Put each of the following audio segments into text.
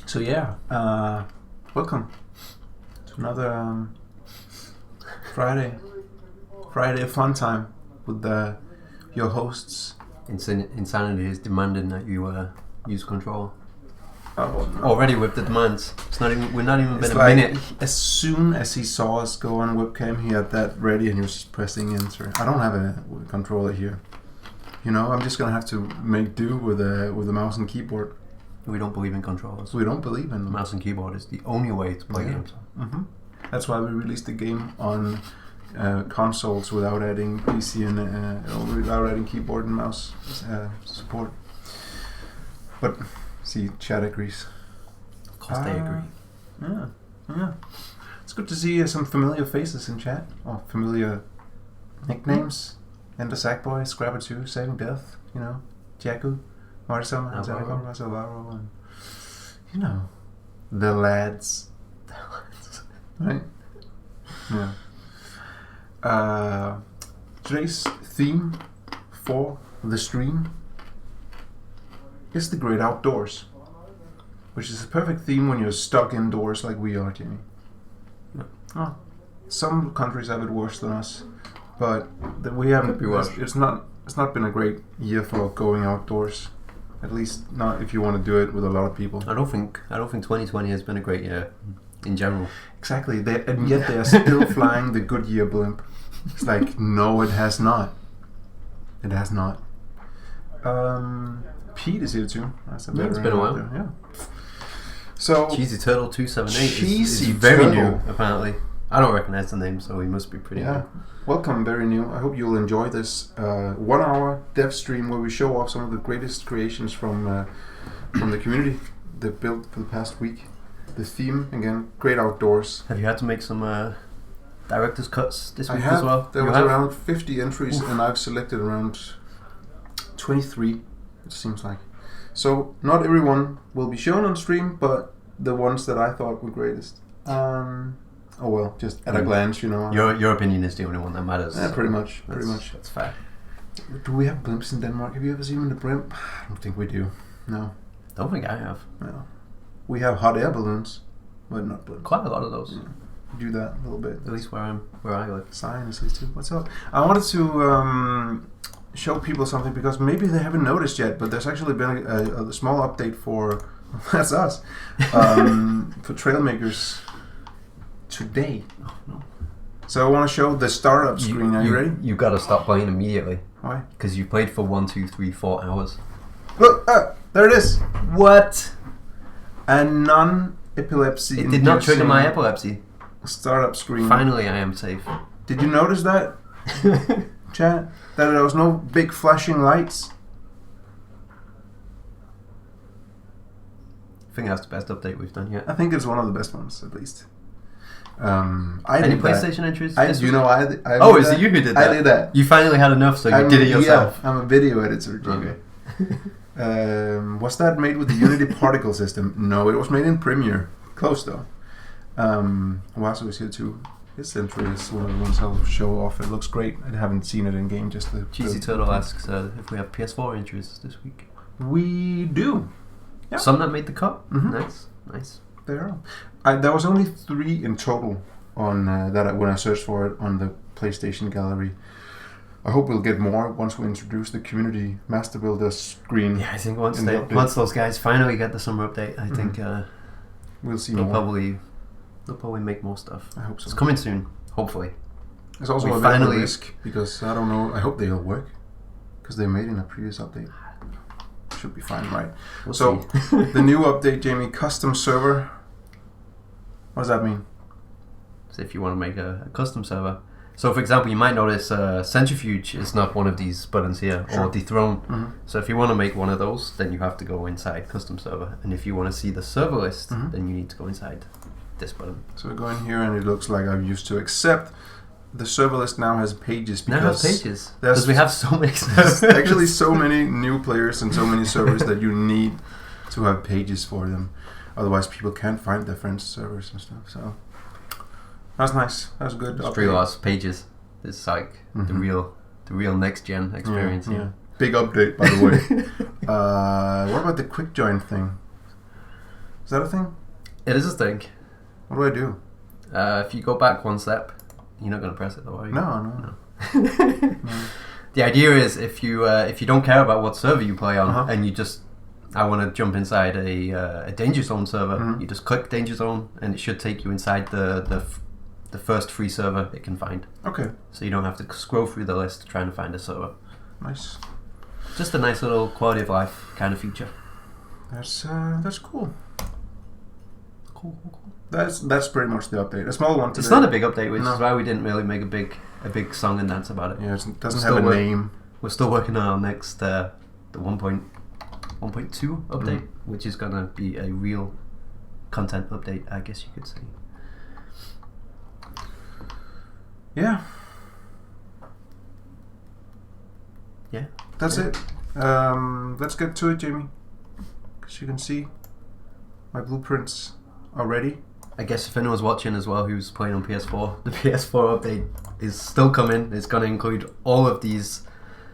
So yeah, welcome to another Friday fun time with your hosts. Insanity is demanding that you use control. Oh, no. Already with the demands. We're not even It's been like, a minute. as soon as he saw us go on webcam, he had that ready and he was just pressing enter. I don't have a controller here. You know, I'm just gonna have to make do with a mouse and keyboard. We don't believe in controllers. We don't believe in them. Mouse and keyboard is the only way to play games. Mm-hmm. That's why we released the game on consoles without adding PC and without adding keyboard and mouse support. But see, chat agrees. Of course they agree. Yeah. It's good to see some familiar faces in chat, or familiar nicknames. Ender Sackboy, Scrabber 2, Saving Death, you know, Jaku, Marcel, Alvaro, and you know, the lads. Right? Yeah. Today's theme for the stream is the great outdoors, which is a perfect theme when you're stuck indoors like we are, Jimmy. Yeah. Oh, some countries have it worse than us, but we haven't. It's not been a great year for going outdoors. At least not if you want to do it with a lot of people. I don't think 2020 has been a great year in general. Exactly, and yet they are still flying the Goodyear blimp. It's like, no, it has not. It has not. Pete is here too. That's a It's been a while. There. Yeah. So Cheesy Turtle 278 Cheesy is very Turtle. new, apparently. I don't recognize the name, so he must be pretty new. Welcome, very new. I hope you'll enjoy this 1 hour dev stream where we show off some of the greatest creations from the community they've built for the past week. The theme, again, great outdoors. Have you had to make some director's cuts this week I have. as well? There was around 50 entries. Oof. And I've selected around 23, it seems like. So not everyone will be shown on stream, but the ones that I thought were greatest. Oh well, just at a glance, you know. Your opinion is the only one that matters. Yeah, pretty much. That's fair. Do we have blimps in Denmark? Have you ever seen the blimp? I don't think we do. No. Don't think I have. No. We have hot air balloons, but not blimps. Quite a lot of those. Yeah. Do that a little bit. At least where I live. Science is too. What's up? I wanted to show people something because maybe they haven't noticed yet, but there's actually been a small update for that's us for Trailmakers today. Oh, no. So I want to show the startup screen. Are you ready? You got to stop playing immediately. Why? Because you played for 1, 2, 3, 4 hours. Look, there it is. What? A non-epilepsy. It did not trigger my epilepsy. Startup screen. Finally, I am safe. Did you notice that, chat? That there was no big flashing lights. I think that's the best update we've done yet. I think it's one of the best ones, at least. Any PlayStation entries? Is it you who did that? I did that. You finally had enough, so you did it yourself. Yeah, I'm a video editor, Jimmy. Okay. Was that made with the Unity particle system? No, it was made in Premiere. Close though. Wasu is here too. His entry is one of the ones I'll show off. It looks great. I haven't seen it in game. Just the Cheesy Turtle asks if we have PS4 entries this week. We do. Yeah. Some that made the cut. Mm-hmm. Nice. There are. There was only 3 in total on when I searched for it on the PlayStation gallery. I hope we'll get more once we introduce the community master builder screen. Yeah, I think once those guys finally get the summer update, I think we'll see they'll more. They'll probably make more stuff. I hope so. It's coming soon, hopefully. It's also a bit of a risk because I don't know. I hope they'll work because they made in a previous update. Should be fine, right? We'll so see. The new update, Jamie, custom server. What does that mean? So if you want to make a custom server. So for example, you might notice centrifuge is not one of these buttons here, or dethrone. Mm-hmm. So if you want to make one of those, then you have to go inside custom server. And if you want to see the server list, then you need to go inside this button. So we go in here and it looks like I'm used to, except the server list now has pages. Now has pages because we have so many servers. Actually so many new players and so many servers that you need to have pages for them. Otherwise people can't find their friends' servers and stuff. So that's nice. That's good. It's 3 lost pages. It's like the real next gen experience. Big update, by the way. What about the quick join thing? Is that a thing? It is a thing. What do I do? If you go back one step, you're not going to press it though, are you? No. The idea is if you don't care about what server you play on, and you just I want to jump inside a danger zone server, you just click danger zone, and it should take you inside the first free server it can find. Okay. So you don't have to scroll through the list trying to find a server. Nice. Just a nice little quality of life kind of feature. That's cool. Cool. That's pretty much the update. A small one today. It's not a big update, which is why we didn't really make a big song and dance about it. Yeah, it doesn't have a name. We're still working on our next the 1.2 update, which is gonna be a real content update, I guess you could say. Yeah. Yeah. That's it. Let's get to it, Jamie. Because you can see my blueprints already. I guess if anyone's watching as well who's playing on PS4, the PS4 update is still coming. It's going to include all of these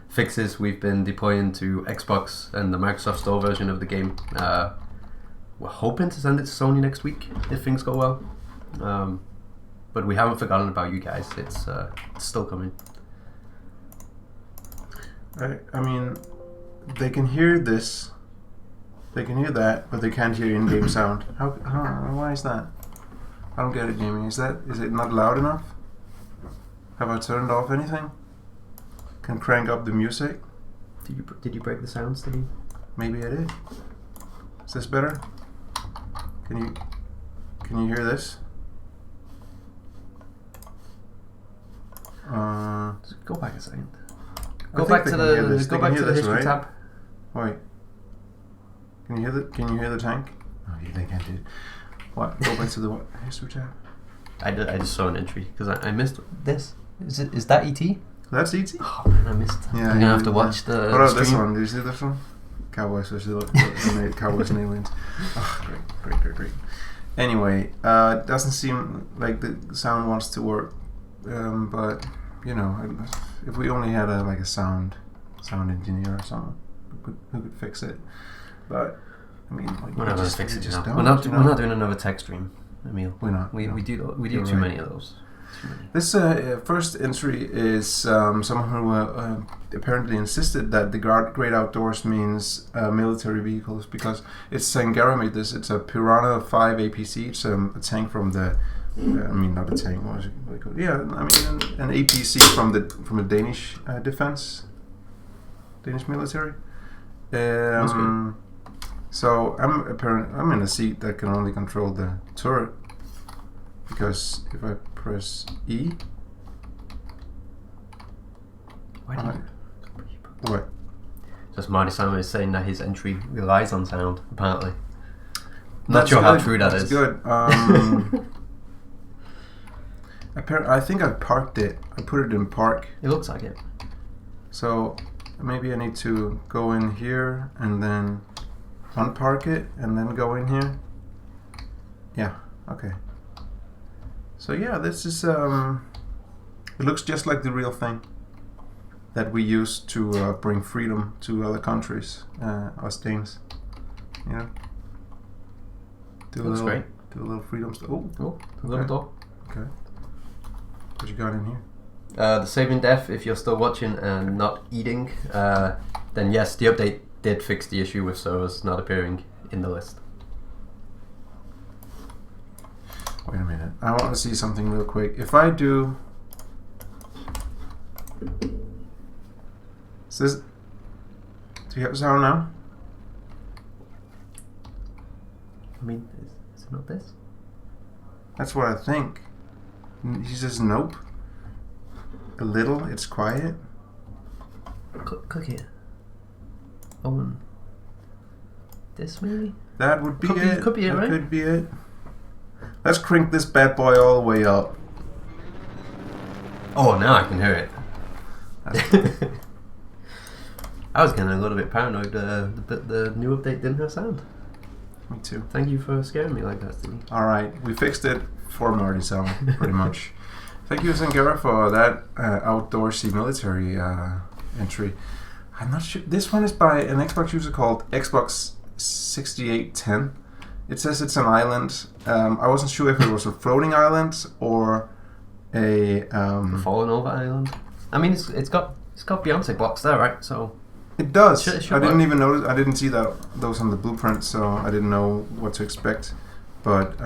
fixes we've been deploying to Xbox and the Microsoft Store version of the game. We're hoping to send it to Sony next week if things go well. But we haven't forgotten about you guys. It's still coming. I mean, they can hear this, they can hear that, but they can't hear in-game sound. Why is that? I don't get it, Jamie. Is it not loud enough? Have I turned off anything? Can crank up the music? Did you break the sound, Steve? Maybe I did. Is this better? Can you hear this? Go back a second. Go back to the history tab. Wait. Can you hear the tank? Oh, yeah, they can't do it. What? Go back to the history tab. I just saw an entry because I missed this. Is that ET? That's ET. Oh man, I missed. Yeah, I'm gonna have to watch the. What about stream. this one? Do you see this one? Cowboys Cowboys and aliens. Oh, great. Anyway, it doesn't seem like the sound wants to work, but you know, if we only had a sound engineer or someone who could fix it, but I mean, we're not going to fix it just now. We're not doing another tech stream, Emil. We're not. We do too many of those. This first entry is someone who apparently insisted that the great outdoors means military vehicles, because it's Sangara made this. It's a Piranha 5 APC. It's a tank from the. Not a tank. What is it called? Yeah, an APC from the Danish Danish military. That's good. So I'm in a seat that can only control the turret, because if I press E. What? Just Marty Simon is saying that his entry relies on sound, apparently. Not sure how good. true that That's is. Good. I think I parked it. I put it in park. It looks like it. So maybe I need to go in here and then unpark it and then go in here. Yeah. Okay. So yeah, this is it looks just like the real thing that we use to bring freedom to other countries, us Danes. You know. Looks great. Do a little freedom stuff. Oh, a little door. Okay. What you got in here? The saving death, if you're still watching and not eating, then yes, the update did fix the issue with servers not appearing in the list. Wait a minute. I want to see something real quick. If I do... Do you have sound now? I mean, is it not this? That's what I think. He says nope. A little, it's quiet. Click here. Oh, and this maybe? That would be Could be it, that right? Could be it. Let's crank this bad boy all the way up. Oh, now I can hear it. That's cool. I was getting a little bit paranoid the new update didn't have sound. Me too. Thank you for scaring me like that, Steve. Alright, we fixed it for Marty sound, pretty much. Thank you, Sangara, for that outdoorsy military entry. I'm not sure. This one is by an Xbox user called Xbox 6810. It says it's an island. I wasn't sure if it was a floating island or a fallen over island. I mean, it's got Beyonce blocks there, right? So it does. It should I didn't work. even notice. I didn't see those on the blueprint, so I didn't know what to expect. But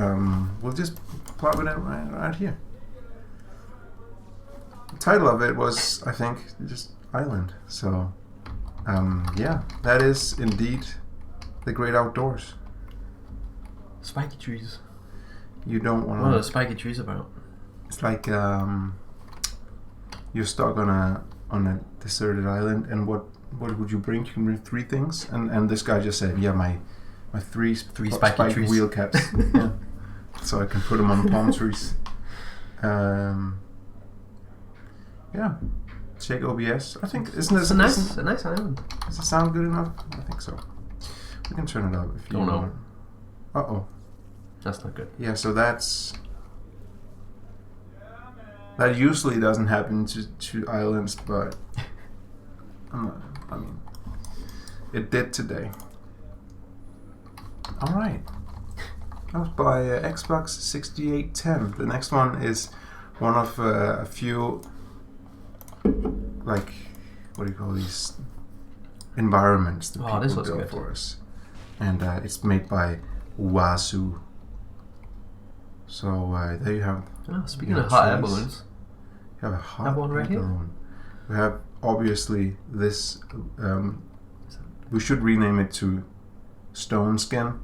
we'll just plot it right here. The title of it was, I think, just Island. So yeah, that is indeed the great outdoors. spiky trees. You don't want What are to. the spiky trees about? It's like you're stuck on a deserted island, and what would you bring? You can bring 3 things, and this guy just said, yeah, my three spiky spiked trees. wheel caps, yeah. So I can put them on palm trees. Yeah, check OBS. I think isn't this It's a nice island. Does it sound good enough? I think so. We can turn it up if you Oh, no. want. Uh-oh. That's not good. Yeah, so that usually doesn't happen to islands, but it did today. All right. That was by Xbox 6810. The next one is one of a few, like, what do you call these environments that This people looks build good. for us, and it's made by Wazoo. So there you have. Speaking Yeah, of hot air trees. balloons, You have a hot Have one right air here? balloon. We have obviously this. We should rename it to Stone Skin,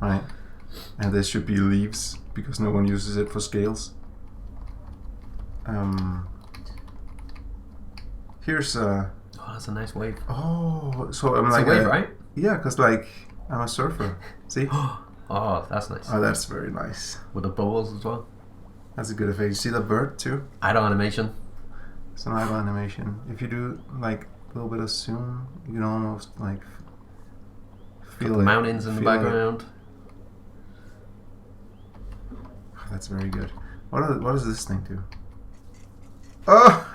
right? And this should be leaves because no one uses it for scales. Here's that's a nice wave. so I'm It's like a wave, right? Yeah, because like I'm a surfer. See? Oh, that's nice. Oh, that's very nice. With the bubbles as well. That's a good effect. You see the bird too? Idle animation. It's an idle animation. If you do like a little bit of zoom, you can almost like feel The it. mountains in the Feel it. background. That's very good. What does this thing do? Oh!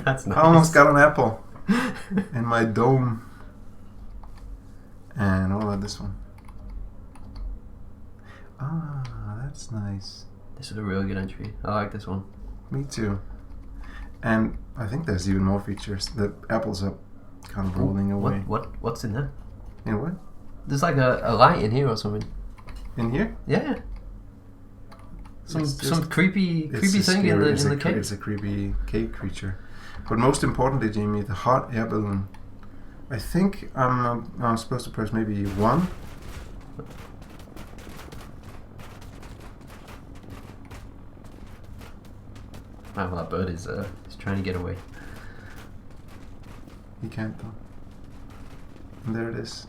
That's nice. I almost got an apple in my dome. And what about this one? That's nice. This is a really good entry. I like this one. Me too. And I think there's even more features. The apples are kind of rolling away. What's in there? In what? There's like a light in here or something. In here? Yeah. Some It's just- creepy It's a thing scary- in it's the a cave. It's a creepy cave creature. But most importantly, Jamie, the hot air balloon. I think I'm supposed to press maybe 1. Wow, that bird is trying to get away. You can't though. And there it is.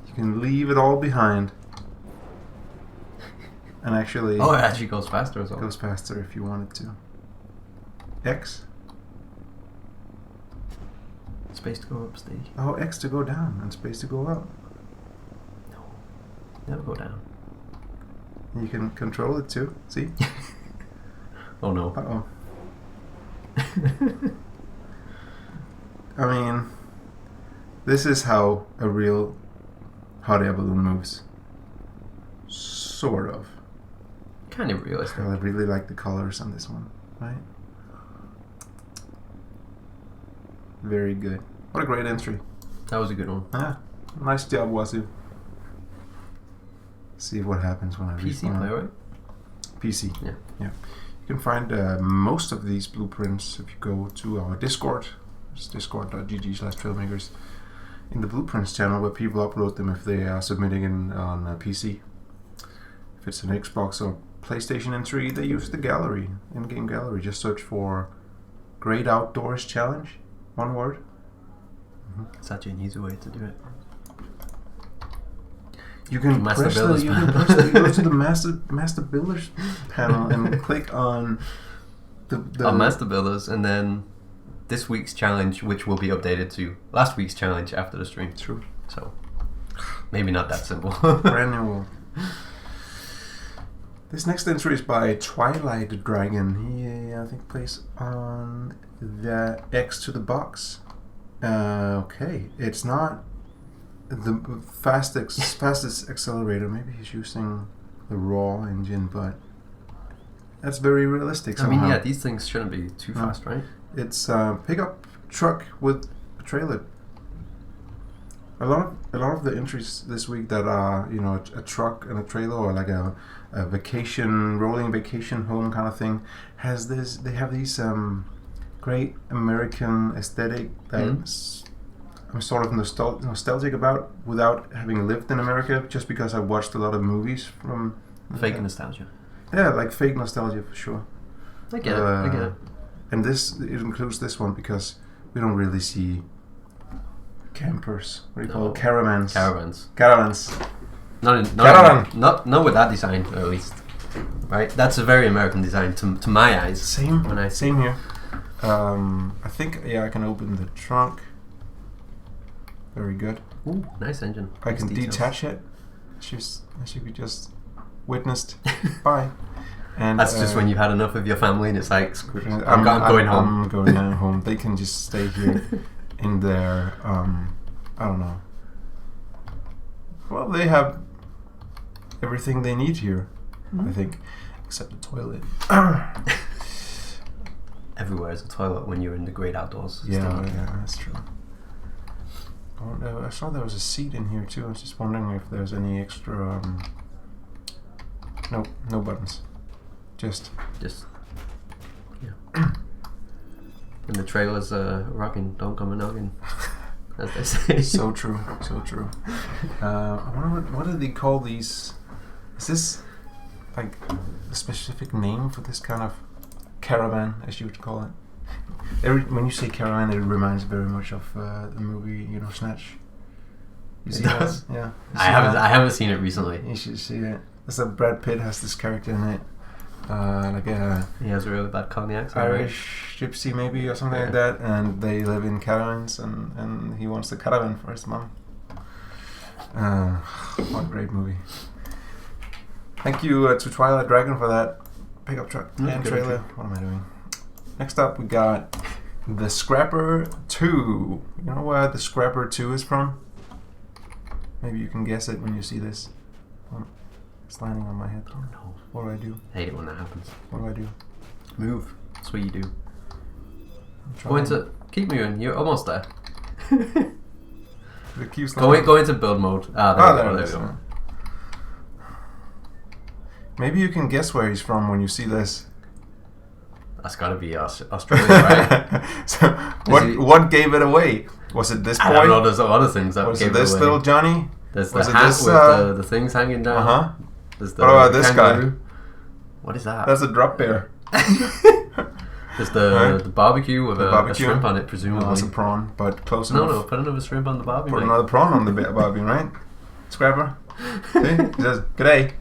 You can leave it all behind. And actually Oh, it actually goes faster as well. goes faster if you want it to. X. Space to go up, stage. Oh, X to go down and space to go up. No, never go down. You can control it too. See? Oh no. Uh-oh. I mean, this is how a real hot air balloon moves. Sort of. Kind of realistic. I really like the colors on this one, right? Very good. What a great entry. That was a good one. Ah, nice job, Wazoo. See what happens when I PC respawn. play, right? PC. Yeah. You can find most of these blueprints if you go to our Discord. It's discord.gg/trailmakers. In the blueprints channel where people upload them if they are submitting on a PC. If it's an Xbox or PlayStation entry, they use the gallery, in-game gallery. Just search for Great Outdoors Challenge. One word. Such an easy way to do it. You can Master press Builders you can panel. press you go to the Master Builders panel and click on the Our Master Builders, and then this week's challenge, which will be updated to last week's challenge after the stream. True. So maybe not that simple. Brand new. This next entry is by Twilight Dragon. He, I think, plays on the X to the box. Okay, it's not the fastest accelerator. Maybe he's using the raw engine, but that's very realistic somehow. I mean, yeah, these things shouldn't be too fast, right? It's a pickup truck with a trailer. A lot of the entries this week that are, you know, a truck and a trailer, or like a rolling vacation home kind of thing, they have these great American aesthetic that I'm sort of nostalgic about without having lived in America, just because I watched a lot of movies from fake nostalgia. Yeah, like fake nostalgia for sure. I get it. And it includes this one because we don't really see campers. What do you call it? Caravans. Not with that design, at least. Right? That's a very American design to my eyes. Same here. I think I can open the trunk. Very good. Ooh, nice engine. I can detach it. As you could just witnessed. Bye. And that's just when you've had enough of your family and it's like, I'm going home. I'm going home. They can just stay here in their, I don't know. Well, they have everything they need here, I think, except the toilet. Everywhere is a toilet when you're in the great outdoors. Yeah, that's true. I saw there was a seat in here too. I was just wondering if there's any extra. No buttons. Just. Yeah. And the trailer's rocking. Don't come a knocking, as they say. So true. I wonder what do they call these? Is this like a specific name for this kind of caravan, as you would call it? When you say caravan, it reminds very much of the movie, Snatch. You see that? Yeah. I haven't seen it recently. You should see it. It's Brad Pitt has this character in it, he has a really bad Cockney accent. Irish gypsy maybe or something like that, and they live in caravans, and he wants a caravan for his mom. What a great movie! Thank you to Twilight Dragon for that pickup truck and trailer. What am I doing? Next up, we got the Scrapper 2. You know where the Scrapper 2 is from? Maybe you can guess it when you see this. It's landing on my head. Oh no. What do I do? I hate it when that happens. What do I do? Move. That's what you do. Keep moving. You're almost there. It keeps go into build mode. There we go. Maybe you can guess where he's from when you see this. That's gotta be Australia, right? So what gave it away? Was it this boy? I don't know. There's a lot of things that was gave it this away. Little Johnny? There's the hat with the things hanging down. Uh-huh. There's the what about this kangaroo. guy? What is that? That's a drop bear. There's the barbecue with a shrimp on it, presumably. No, that's a prawn, but close enough. No, put another shrimp on the barbie. Put another prawn on the barbie, right? Scrapper. See? It says, "G'day."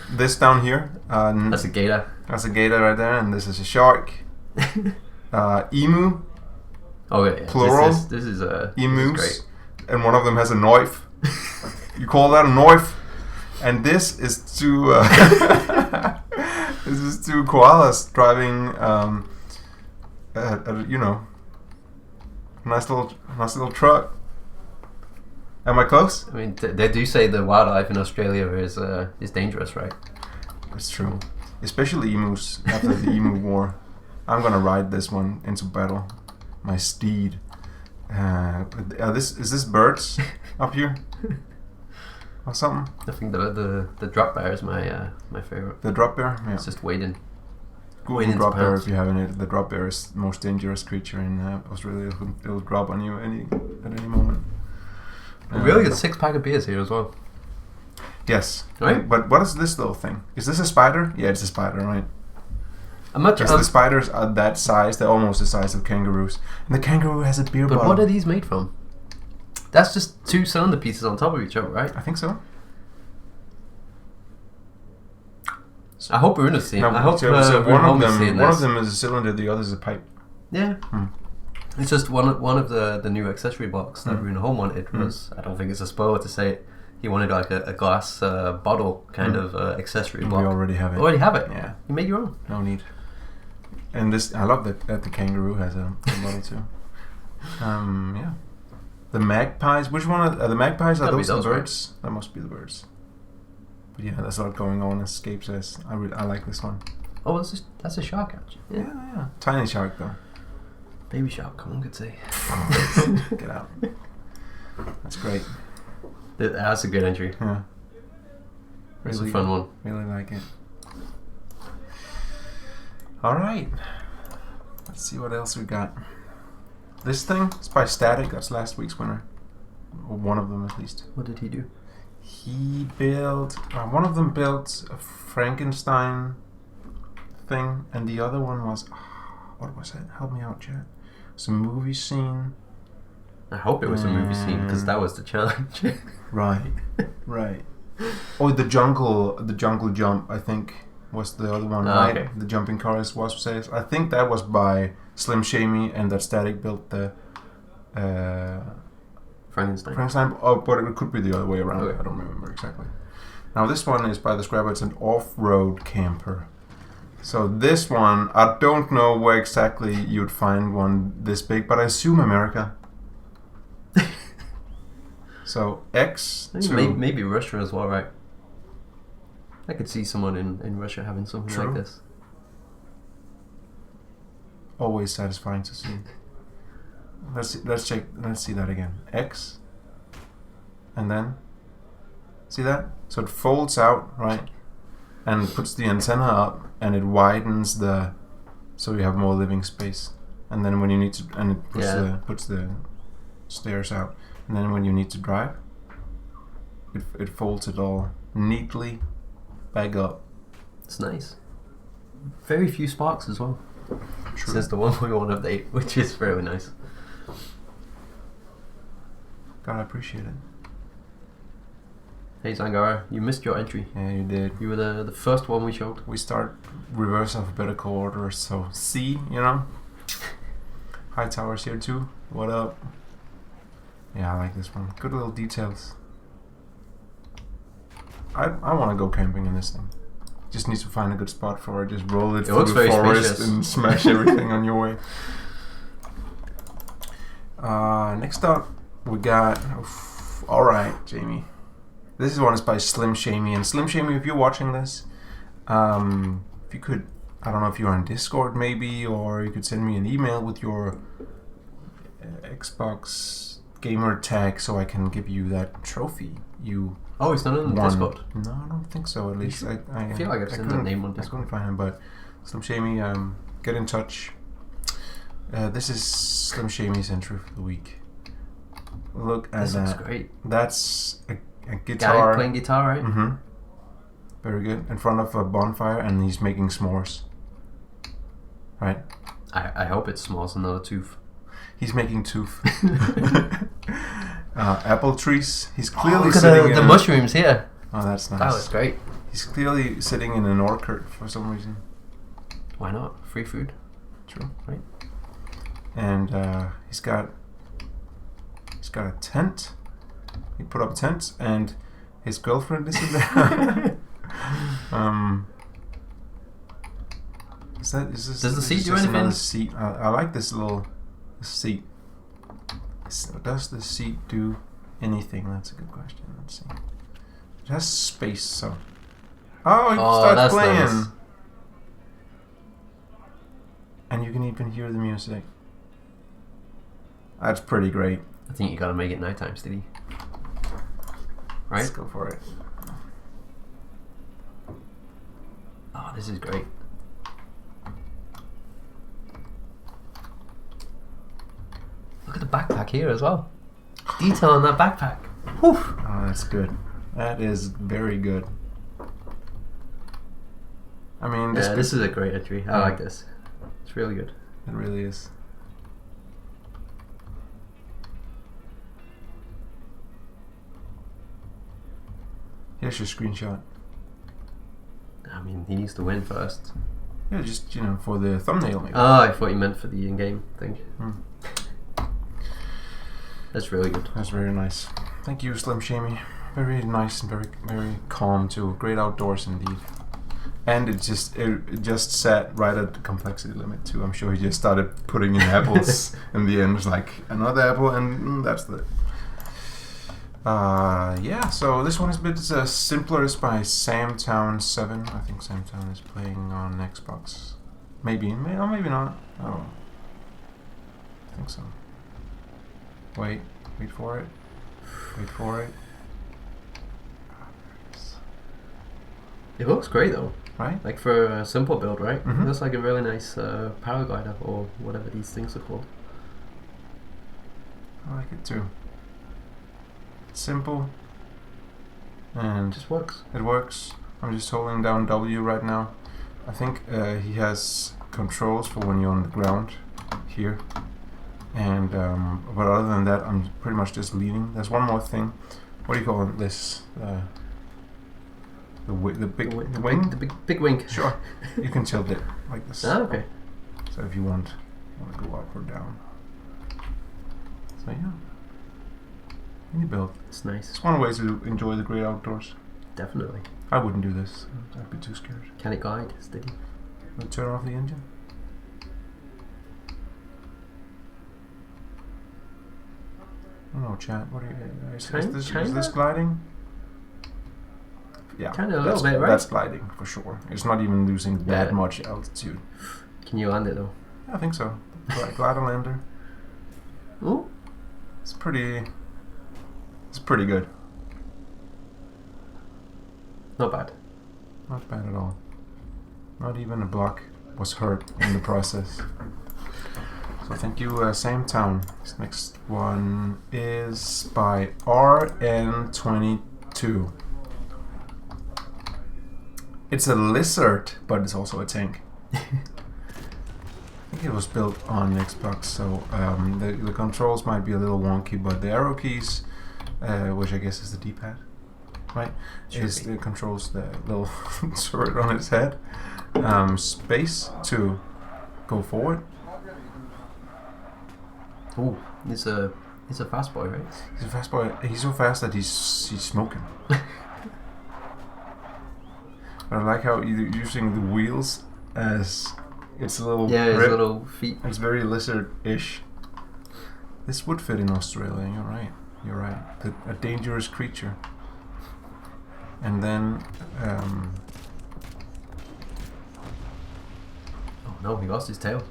This down here. That's a gator. That's a gator right there, and this is a shark. Emu. Oh yeah. Plural. This is emus. This is great. And one of them has a knife. You call that a knife? And this is two. This is two koalas driving. Nice little truck. Am I close? I mean, they do say the wildlife in Australia is dangerous, right? It's true, especially emus after the emu war. I'm gonna ride this one into battle. My steed. Is this birds up here or something? I think the drop bear is my favorite. The drop bear. Yeah. It's just waiting. Google drop bear if you haven't it. The drop bear is the most dangerous creature in Australia. It'll drop on you at any moment. We really get 6-pack of beers here as well. Yes. Right. But what is this little thing? Is this a spider? Yeah, it's a spider, right? The spiders are that size. They're almost the size of kangaroos. And the kangaroo has a beer bottle. But what are these made from? That's just 2 cylinder pieces on top of each other, right? I think so. I hope we're in the same. I hope one of them is a cylinder, the other is a pipe. Yeah. It's just one of the new accessory box that Runa Home wanted was, I don't think it's a spoiler to say it, he wanted like a glass bottle kind of accessory box. We already have it. Already have it? Yeah. You made your own. No need. And this, I love that the kangaroo has a bottle too. Yeah. The magpies. Which one are the magpies? Are Gotta be those the those, right? birds? That must be the birds. But yeah, there's a lot going on. As Escape says, I like this one. Oh, that's a shark, actually. Yeah. Tiny shark though. Baby shark, one could say. Get out. That's great. That's a good entry. Yeah. It's a fun one. Really like it. All right. Let's see what else we got. This thing is by Static. That's last week's winner. Or one of them, at least. What did he do? He built... one of them built a Frankenstein thing, and the other one was... what was it? Help me out, chat. It's a movie scene. I hope it was a movie scene, because that was the challenge. Right. Oh, the jungle jump, I think, was the other one, right? Okay. The jumping cars was says. I think that was by Slim Shamy, and that Static built the Frankenstein. Oh, but it could be the other way around. Okay. I don't remember exactly. Now this one is by the Scrabble. It's an off-road camper. So this one, I don't know where exactly you'd find one this big, but I assume America. So X I think maybe Russia as well, right? I could see someone in Russia having something like this. Always satisfying to see. Let's check. Let's see that again. X, and then see that. So it folds out, right, and puts the antenna up, and it widens so you have more living space. And then when you need to, and it puts the stairs out. And then when you need to drive, it folds it all neatly back up. It's nice. Very few sparks as well. True. Since the 1.1 update, which is very nice. God, I appreciate it. Hey Zangara, you missed your entry. Yeah, you did. You were the first one we showed. We start reverse alphabetical order, so C, you know? Hightower's here too. What up? Yeah, I like this one. Good little details. I want to go camping in this thing. Just need to find a good spot for it. Just roll it through the forest spacious. and smash everything on your way. Next up, we got... Alright, Jamie. This one is by Slim Shamy. And Slim Shamy, if you're watching this, if you could... I don't know if you're on Discord maybe, or you could send me an email with your Xbox gamer tag so I can give you that trophy you it's not in won. Discord. No, I don't think so. At least I feel like I've seen that name on Discord. I couldn't find him, but Slim Shamy, get in touch. This is Slim Shamy's entry for the week. Look at This that. looks great. That's a guitar. Guy playing guitar, right? Mm-hmm. Very good. In front of a bonfire, and he's making s'mores. Right. I hope it's s'mores and not a tooth. He's making tooth. Apple trees. He's clearly look at sitting the in mushrooms here. Oh, that's nice. That was great. He's clearly sitting in an orchard for some reason. Why not? Free food. True. Right. And he's got a tent. He put up a tent, and his girlfriend is in there. Does the seat do anything? Seat. I like this little seat. Does the seat do anything? That's a good question. Let's see. It has space, so. Oh, he starts playing. Nice. And you can even hear the music. That's pretty great. I think you gotta make it nighttime, Stevie. Right? Let's go for it. Oh, this is great. Look at the backpack here as well. Detail on that backpack. Whew. Oh, that's good. That is very good. I mean, this is a great entry. I like this. It's really good. It really is. Here's your screenshot. I mean, he needs to win first. Yeah, just, for the thumbnail maybe. Oh, I thought you meant for the in-game thing. That's really good. That's very nice. Thank you, Slim Shamy. Very nice and very, very calm too. Great outdoors indeed. And it just sat right at the complexity limit too. I'm sure he just started putting in apples. In the end, it's like another apple, and that's the. Yeah. So this one is a bit simpler. It's by Samtown 7. I think Samtown is playing on Xbox. Maybe, or maybe not. Oh, I think so. Wait for it. Wait for it. It looks great though. Right? Like for a simple build, right? Mm-hmm. It looks like a really nice paraglider or whatever these things are called. I like it too. It's simple. And Just works. it works. I'm just holding down W right now. I think he has controls for when you're on the ground here. And but other than that, I'm pretty much just leaning. There's one more thing. What do you call this? The wing? The big wing. Sure. You can tilt it like this. Ah, okay. So if you want to go up or down. So yeah. Any build. It's nice. It's one way to enjoy the great outdoors. Definitely. I wouldn't do this. I'd be too scared. Can it glide? Steady. I'll turn off the engine. I don't know, chat. What are you? Is this gliding? Yeah, Kinda a little bit, right? That's gliding for sure. It's not even losing that Yeah. much altitude. Can you land it though? I think so. Glider lander. Ooh. It's pretty good. Not bad. Not bad at all. Not even a block was hurt in the process. So thank you, Samtown. This next one is by RN22. It's a lizard, but it's also a tank. I think it was built on Xbox, so the controls might be a little wonky, but the arrow keys, which I guess is the D-pad, right? The controls the little sword on its head. Space to go forward. Ooh, he's a fast boy, right? He's a fast boy. He's so fast that he's smoking. I like how you're using the wheels as its little his grip. little feet. It's very lizard-ish. This would fit in Australia. You're right. A dangerous creature. And then Oh no, he lost his tail.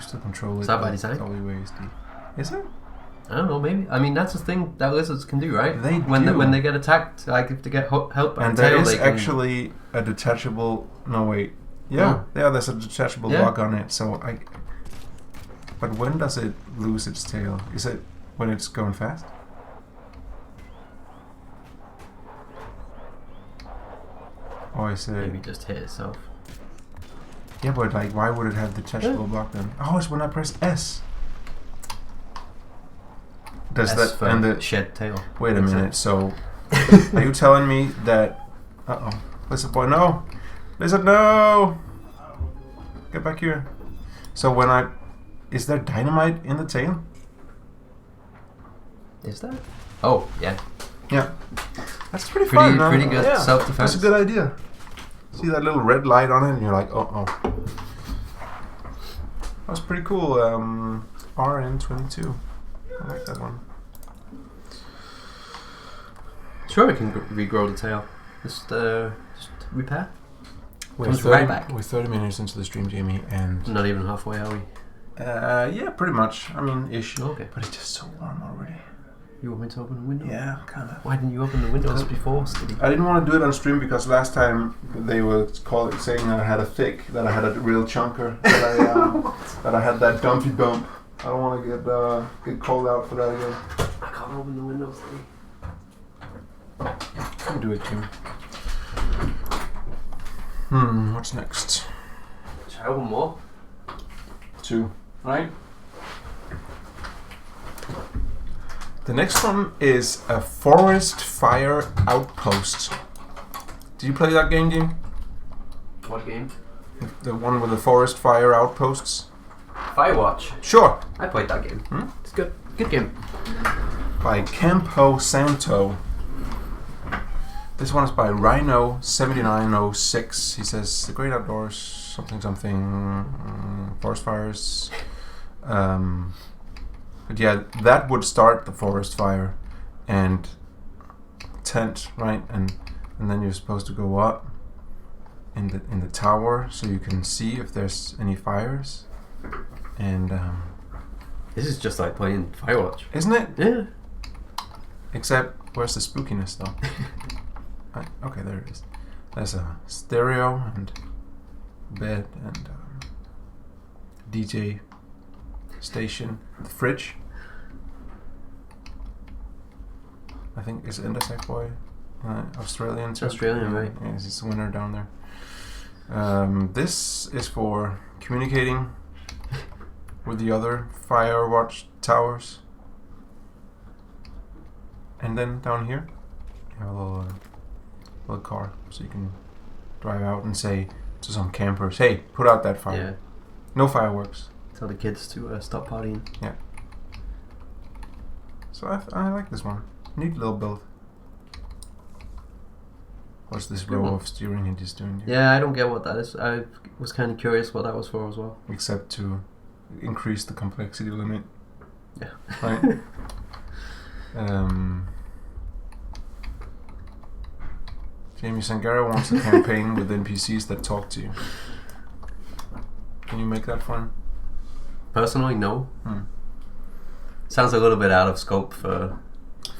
you still control it. Is that by design? WASD. Is it? I don't know, maybe. I mean, that's the thing that lizards can do, right? They when do. When they get attacked, like if they get help by And the there tail, is they can... actually a detachable. No wait. Yeah, there's a detachable block on it. So But when does it lose its tail? Is it when it's going fast? Or is it? Maybe just hit itself. Yeah, but like, why would it have detachable block then? Oh, it's when I press S. Does S that for and the shed tail? Wait a Makes minute. sense. So, are you telling me that? Lizard boy, no! Lizard, no! Get back here. So is there dynamite in the tail? Is that? Oh, yeah. Yeah. That's pretty fun. Pretty good self-defense. That's a good idea. See that little red light on it, and you're like, oh. That's pretty cool. RN22. I like that one. Sure, we can regrow the tail. Just repair. We're 30 minutes into the stream, Jamie, and Not even halfway, are we? yeah, pretty much. I mean, ish. Okay. But it's just so warm already. You want me to open the window? Yeah, kind of. Why didn't you open the windows before, Stevie? I didn't want to do it on stream because last time they were saying that I had that I had a real chunker, that I had that dumpy dump. I don't want to get called out for that again. I can't open the windows, Stevie. You do it, Jim. What's next? Should I open more? 2, right? The next one is a forest fire outpost. Did you play that game, Jim? What game? The one with the forest fire outposts? Firewatch. Sure. I played that game. It's good. Good game. By Campo Santo. This one is by Rhino7906. He says, the great outdoors, something, forest fires. But yeah, that would start the forest fire and tent, right? And then you're supposed to go up in the tower so you can see if there's any fires. And this is just like playing Firewatch, isn't it? Yeah. Except, where's the spookiness though? Okay, there it is. There's a stereo and bed and DJ station. The fridge. I think is Ender Sackboy Australian too. Australian, right? Yeah, he's the winner down there. This is for communicating with the other Firewatch towers. And then down here, you have a little car, so you can drive out and say to some campers, "Hey, put out that fire. Yeah. No fireworks." Tell the kids to stop partying. Yeah. So I like this one. Neat little build. What's this row of steering hinges doing here? Yeah, I don't get what that is. I was kind of curious what that was for as well. Except to increase the complexity limit. Yeah. Right? Jamie Sangara wants a campaign with NPCs that talk to you. Can you make that fun? Personally, no. Sounds a little bit out of scope for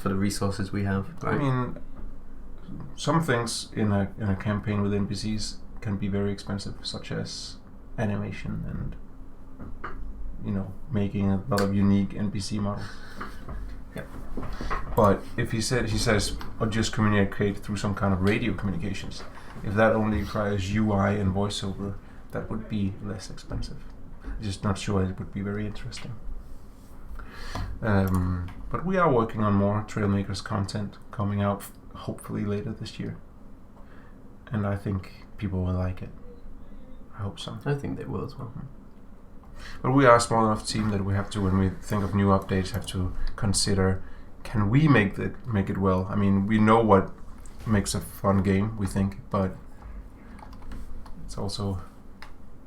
the resources we have. Right? I mean, some things in a campaign with NPCs can be very expensive, such as animation and making a lot of unique NPC models. Yep. But if he says, or just communicate through some kind of radio communications, if that only requires UI and voiceover, that would be less expensive. Just not sure it would be very interesting. But we are working on more Trailmakers content coming out hopefully later this year. And I think people will like it. I hope so. I think they will as well. But we are a small enough team that we have to, when we think of new updates, have to consider, can we make it well? I mean, we know what makes a fun game, we think, but it's also,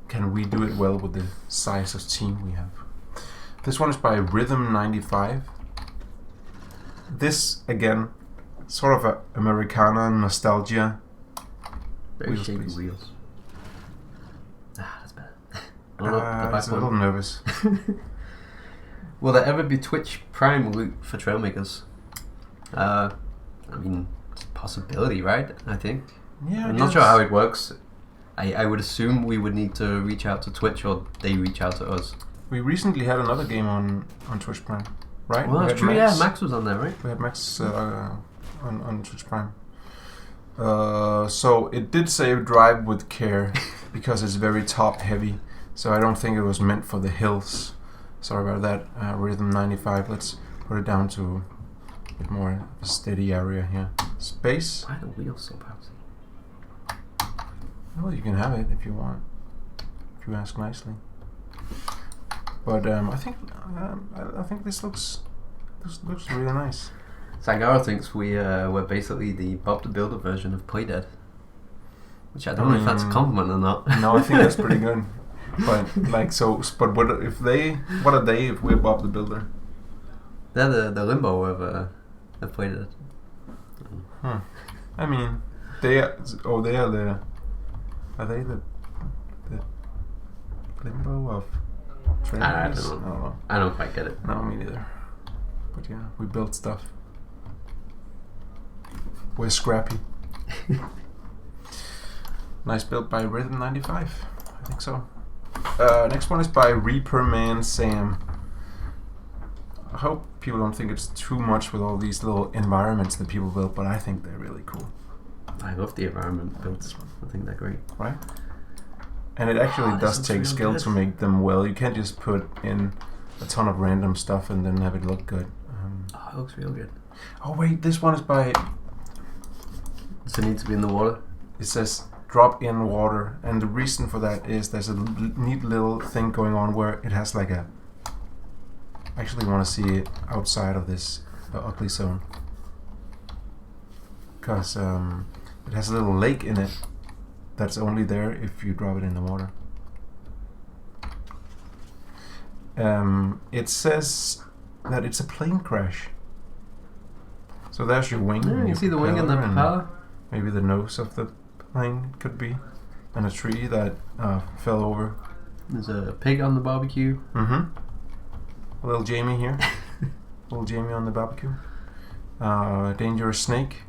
can we do it well with the size of team we have? This one is by Rhythm95. This, again, sort of a Americana nostalgia. Very shaky wheels. That's better. I was a little nervous. Will there ever be Twitch Prime loot for Trailmakers? I mean, it's a possibility, right? I think. Yeah, I'm not sure how it works. I would assume we would need to reach out to Twitch or they reach out to us. We recently had another game on Twitch Prime, right? Well, that's true, yeah. Max was on there, right? We had Max on Twitch Prime. So it did say drive with care because it's very top heavy. So I don't think it was meant for the hills. Sorry about that. Rhythm95. Let's put it down to a bit more a steady area here. Space. Why are the wheels so bouncy? Well, you can have it if you want. If you ask nicely. But I think this looks really nice. Sangara thinks we're basically the Bob the Builder version of Playdead, which I don't know if that's a compliment or not. No, I think that's pretty good. But but what are they if we're Bob the Builder? They're the Limbo of Playdead. I mean, are they the Limbo of Trailmakers? I don't know. I don't quite get it. No, me neither. But yeah, we built stuff. We're scrappy. Nice build by Rhythm95. I think so. Next one is by Reaperman Sam. I hope people don't think it's too much with all these little environments that people built, but I think they're really cool. I love the environment builds. I think they're great. Right? And it actually does take skill to make them well. You can't just put in a ton of random stuff and then have it look good. It looks real good. Oh wait, this one is by... Does it need to be in the water? It says drop in water, and the reason for that is there's a neat little thing going on where it has like a... I actually want to see it outside of this ugly zone. because it has a little lake in it that's only there if you drop it in the water. It says that it's a plane crash. So there's your wing. Yeah, you see the wing and the propeller. Maybe the nose of the plane could be. And a tree that fell over. There's a pig on the barbecue. Mm-hmm. A little Jamie here. Little Jamie on the barbecue. Dangerous snake.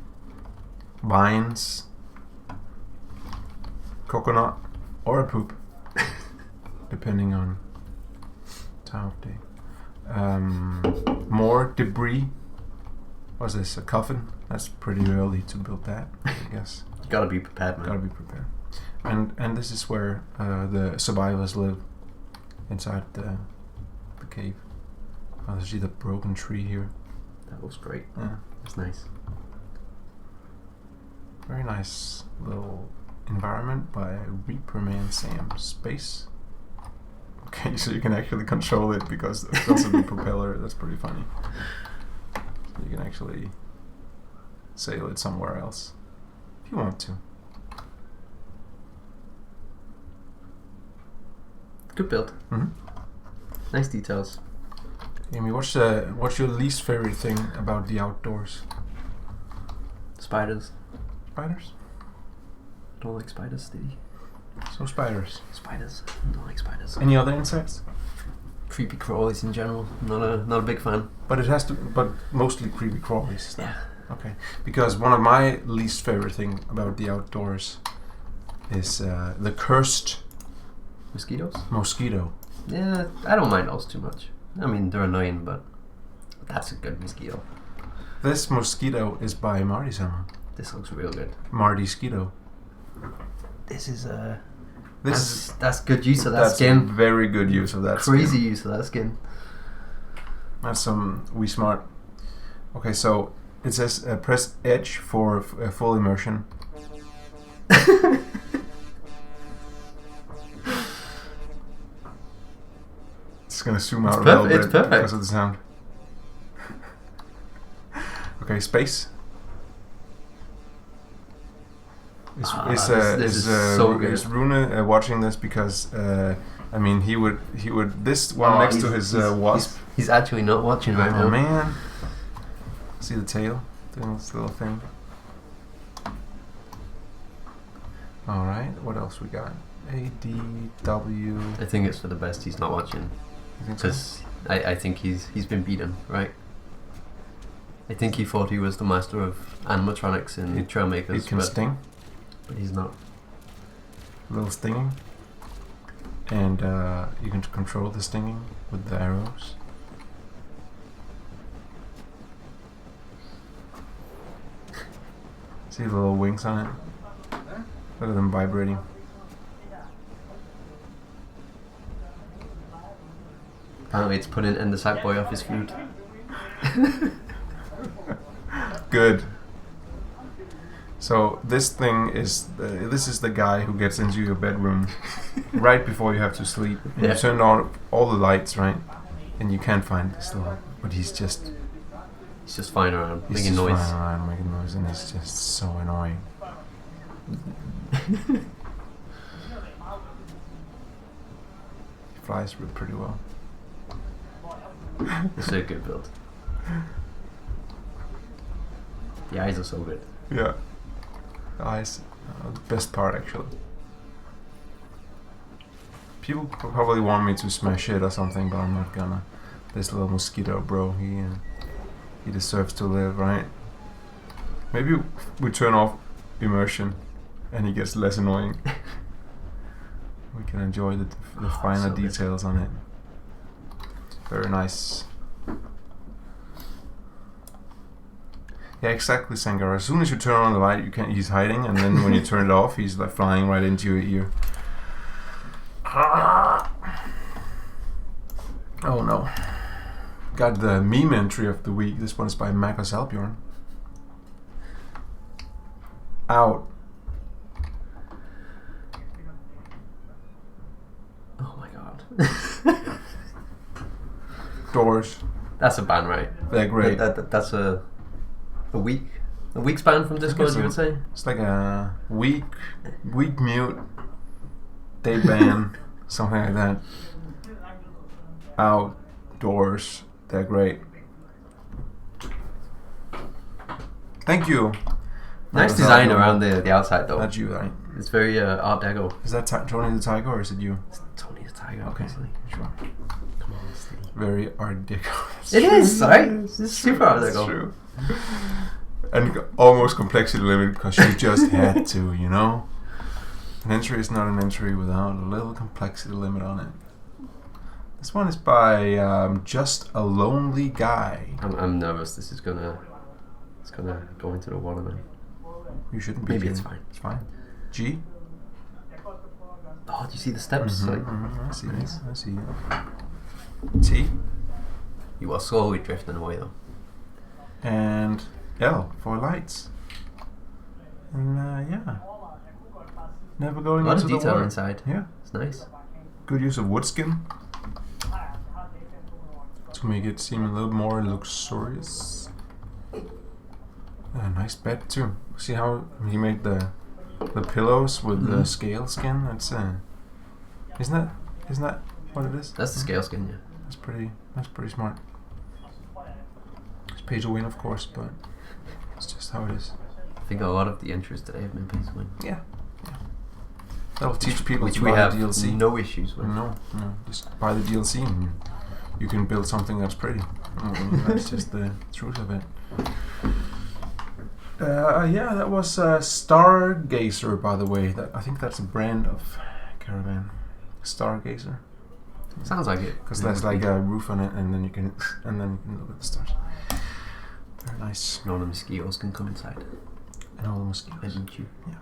Vines. Coconut. Or a poop. Depending on time of day. More debris. What's this? A coffin? That's pretty early to build that, I guess. You gotta be prepared, man. Gotta be prepared. And this is where the survivors live, inside the cave. Oh, there's the broken tree here. That looks great. Yeah, That's nice. very nice little environment by Reaperman Sam. Space. Okay, so you can actually control it because of the propeller. That's pretty funny. So you can actually sail it somewhere else if you want to. Good build. Mm-hmm. Nice details. Amy, what's your least favorite thing about the outdoors? Spiders. Spiders? Don't like spiders, Stevie. So spiders. Spiders. Don't like spiders. Any other insects? Creepy crawlies in general. Not a big fan. But it has to. But mostly creepy crawlies. Yeah. Okay. Because one of my least favorite thing about the outdoors is the cursed Mosquitoes? mosquito. Yeah, I don't mind those too much. I mean, they're annoying, but that's a good mosquito. This mosquito is by Marty Summer. This looks real good. Marty Skeeto. This is This that's good use of that that's skin. very good use of that. Crazy skin. use of that skin. That's some We Smart. Okay, so it says press Edge for full immersion. It's gonna zoom out a little bit because of the sound. Okay, space. Is Rune watching this because I mean he would this one next to his wasp. He's actually not watching right now. Oh man! See the tail doing this little thing. All right, what else we got? ADW. I think it's for the best he's not watching, because I think he's been beaten, right? I think he thought he was the master of animatronics in Trailmakers. It can sting. But he's not. A little stinging. And you can control the stinging with the arrows. See the little wings on it? Look at them vibrating. Apparently it's putting in the sack boy off his food. Good. So this thing is this is the guy who gets into your bedroom right before you have to sleep. And you turn on all the lights, right? And you can't find this little, but he's just flying around making noise. Flying around making noise, and it's just so annoying. He flies pretty well. It's a good build. The eyes are so good. Yeah. The eyes, the best part actually. People probably want me to smash it or something, but I'm not gonna. This little mosquito, bro, he deserves to live, right? Maybe we turn off immersion, and he gets less annoying. We can enjoy the finer details on it. Very nice. Yeah, exactly, Sangara. As soon as you turn on the light, he's hiding, and then when you turn it off, he's like flying right into your ear. Oh no. Got the meme entry of the week. This one's by Marcus Albjorn. Out. Oh my god. Doors. That's a ban, right? They're great. That's a week A week's ban from Discord, you would say? It's like a week mute, day ban, something like that. Outdoors, they're great. Thank you. Nice design around the outside though. That's you, right? It's very Art Deco. Is that Tony the Tiger or is it you? It's Tony the Tiger, Okay, obviously. sure. Come on, Steve. Very Art Deco. It is, right? It's super Art That's Deco. true. And almost complexity limit because you just had to, you know? An entry is not an entry without a little complexity limit on it. This one is by Just a Lonely Guy. I'm nervous. This is gonna go into the water now. You shouldn't be. Maybe it's fine. It's fine. G? Oh, do you see the steps? I see. Nice. I see. T. You are slowly drifting away though. And L for lights. And yeah. Never going A lot into of the detail water. inside. Yeah. It's nice. Good use of wood skin to make it seem a little more luxurious. A nice bed too. See how he made the pillows with the scale skin? That's isn't that what it is? That's the scale skin, yeah. That's pretty smart. It's pay to win, of course, but it's just how it is. I think a lot of the entries today have been pay to win. Yeah. That'll teach people which to we buy have the DLC. no issues with. No, just buy the DLC and you can build something that's pretty. That's just the truth of it. Yeah, that was Stargazer, by the way. I think that's a brand of caravan. Stargazer. Sounds like it. Because there's like a roof on it, and then you can look at the stars. Very nice. And all the mosquitoes can come inside. And all the mosquitoes. And eat you. Yeah.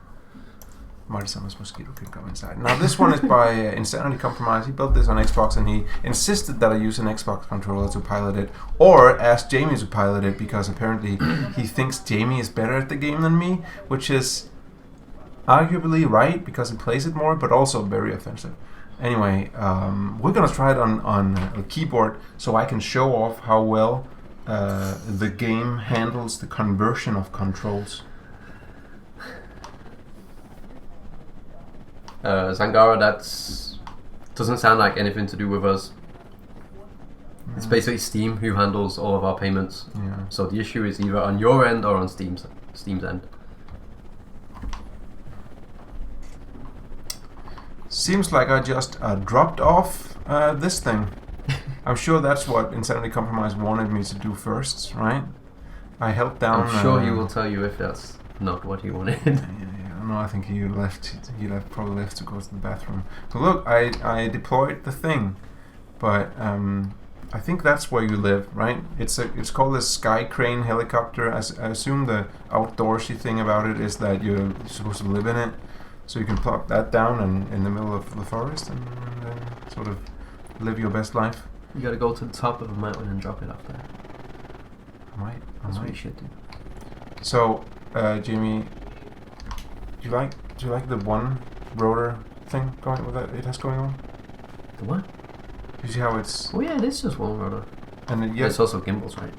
Marty Summers mosquito can come inside. Now this one is by Insanity Compromise. He built this on Xbox and he insisted that I use an Xbox controller to pilot it, or ask Jamie to pilot it because apparently he thinks Jamie is better at the game than me, which is arguably right because he plays it more, but also very offensive. Anyway, we're gonna try it on a keyboard so I can show off how well the game handles the conversion of controls. Zangara, doesn't sound like anything to do with us. It's basically Steam who handles all of our payments. Yeah. So the issue is either on your end or on Steam's end. Seems like I just dropped off this thing. I'm sure that's what Insanity Compromise wanted me to do first, right? I held down. I'm sure he will tell you if that's not what he wanted. No, I think he probably left to go to the bathroom. So look, I deployed the thing, but I think that's where you live, right? It's called a Sky Crane helicopter. I assume the outdoorsy thing about it is that you're supposed to live in it, so you can plop that down and in the middle of the forest and sort of live your best life. You gotta go to the top of a mountain and drop it up there. That's what you should do. So, Jamie, do you like the one rotor thing going with that it has going on? The what? You see how it's? Oh yeah, it is just one rotor. And it's also gimbals, right?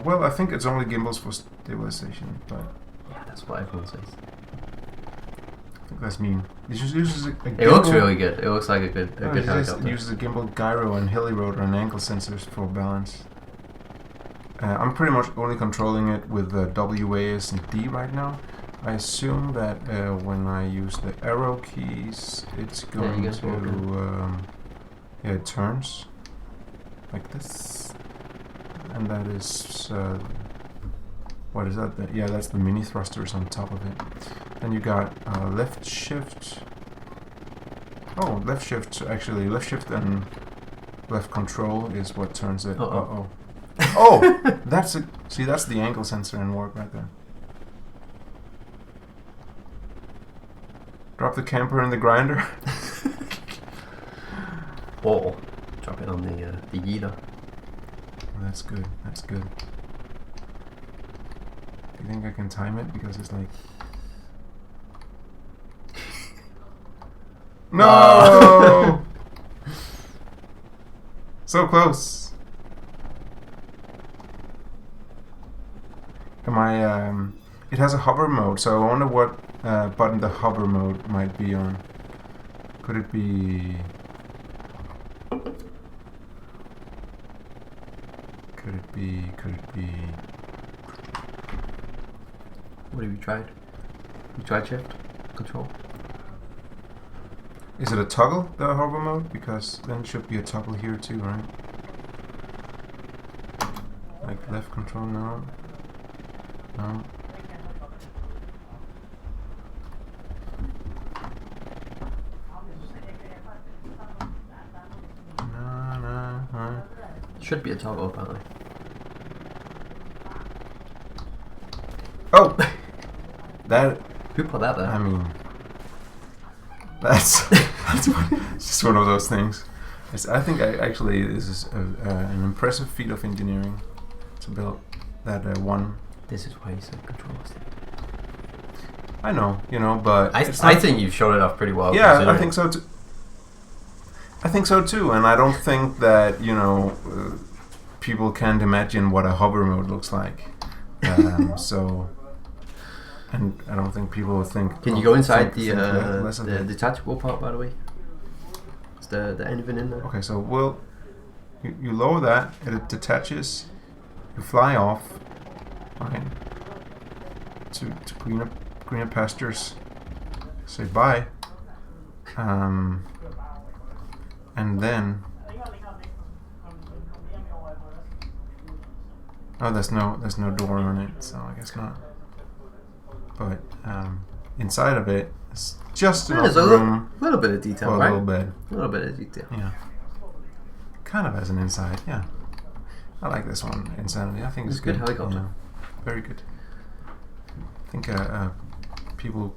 Well, I think it's only gimbals for stabilization, but yeah, that's what everyone says. I think that's mean. It just uses a gimbal. It looks really good. It looks like a good helicopter. It uses a gimbal, gyro, and heli rotor and ankle sensors for balance. I'm pretty much only controlling it with W, A, S, and D right now. I assume that when I use the arrow keys, it's going to it turns like this, and that is what is that? Yeah, that's the mini thrusters on top of it. Then you got left shift. Oh, left shift actually. Left shift and left control is what turns it. Oh, that's the ankle sensor in work right there. Drop the camper in the grinder. Or drop it on the yeeter. That's good. That's good. Do you think I can time it? Because it's like... No! So close. It has a hover mode, so I wonder what button the hover mode might be on. Could it be? Could it be? What have you tried? You tried shift? Control? Is it a toggle, the hover mode? Because then it should be a toggle here too, right? Like left control, no. No. No. Should be a toggle apparently. Oh! That... Who put that there? I mean... It's just one of those things. I think actually this is an impressive feat of engineering to build that one. This is why you said control stick. I know, but... I think you've shown it off pretty well. Yeah, I think so too. I think so too, and I don't think that, people can't imagine what a hover mode looks like. So... And I don't think people will think... Can you go inside think less of the it. detachable part, by the way? Is there anything in there? Okay, so you lower that, it detaches, you fly off, right, to greener pastures, say bye, and then... Oh, there's no door on it, so I guess not. But inside of it, it's just enough room. A little bit of detail, for a right? little bed. A little bit of detail. Yeah. Kind of as an inside, yeah. I like this one, Insanity. I think it's good helicopter. Very good. I think people,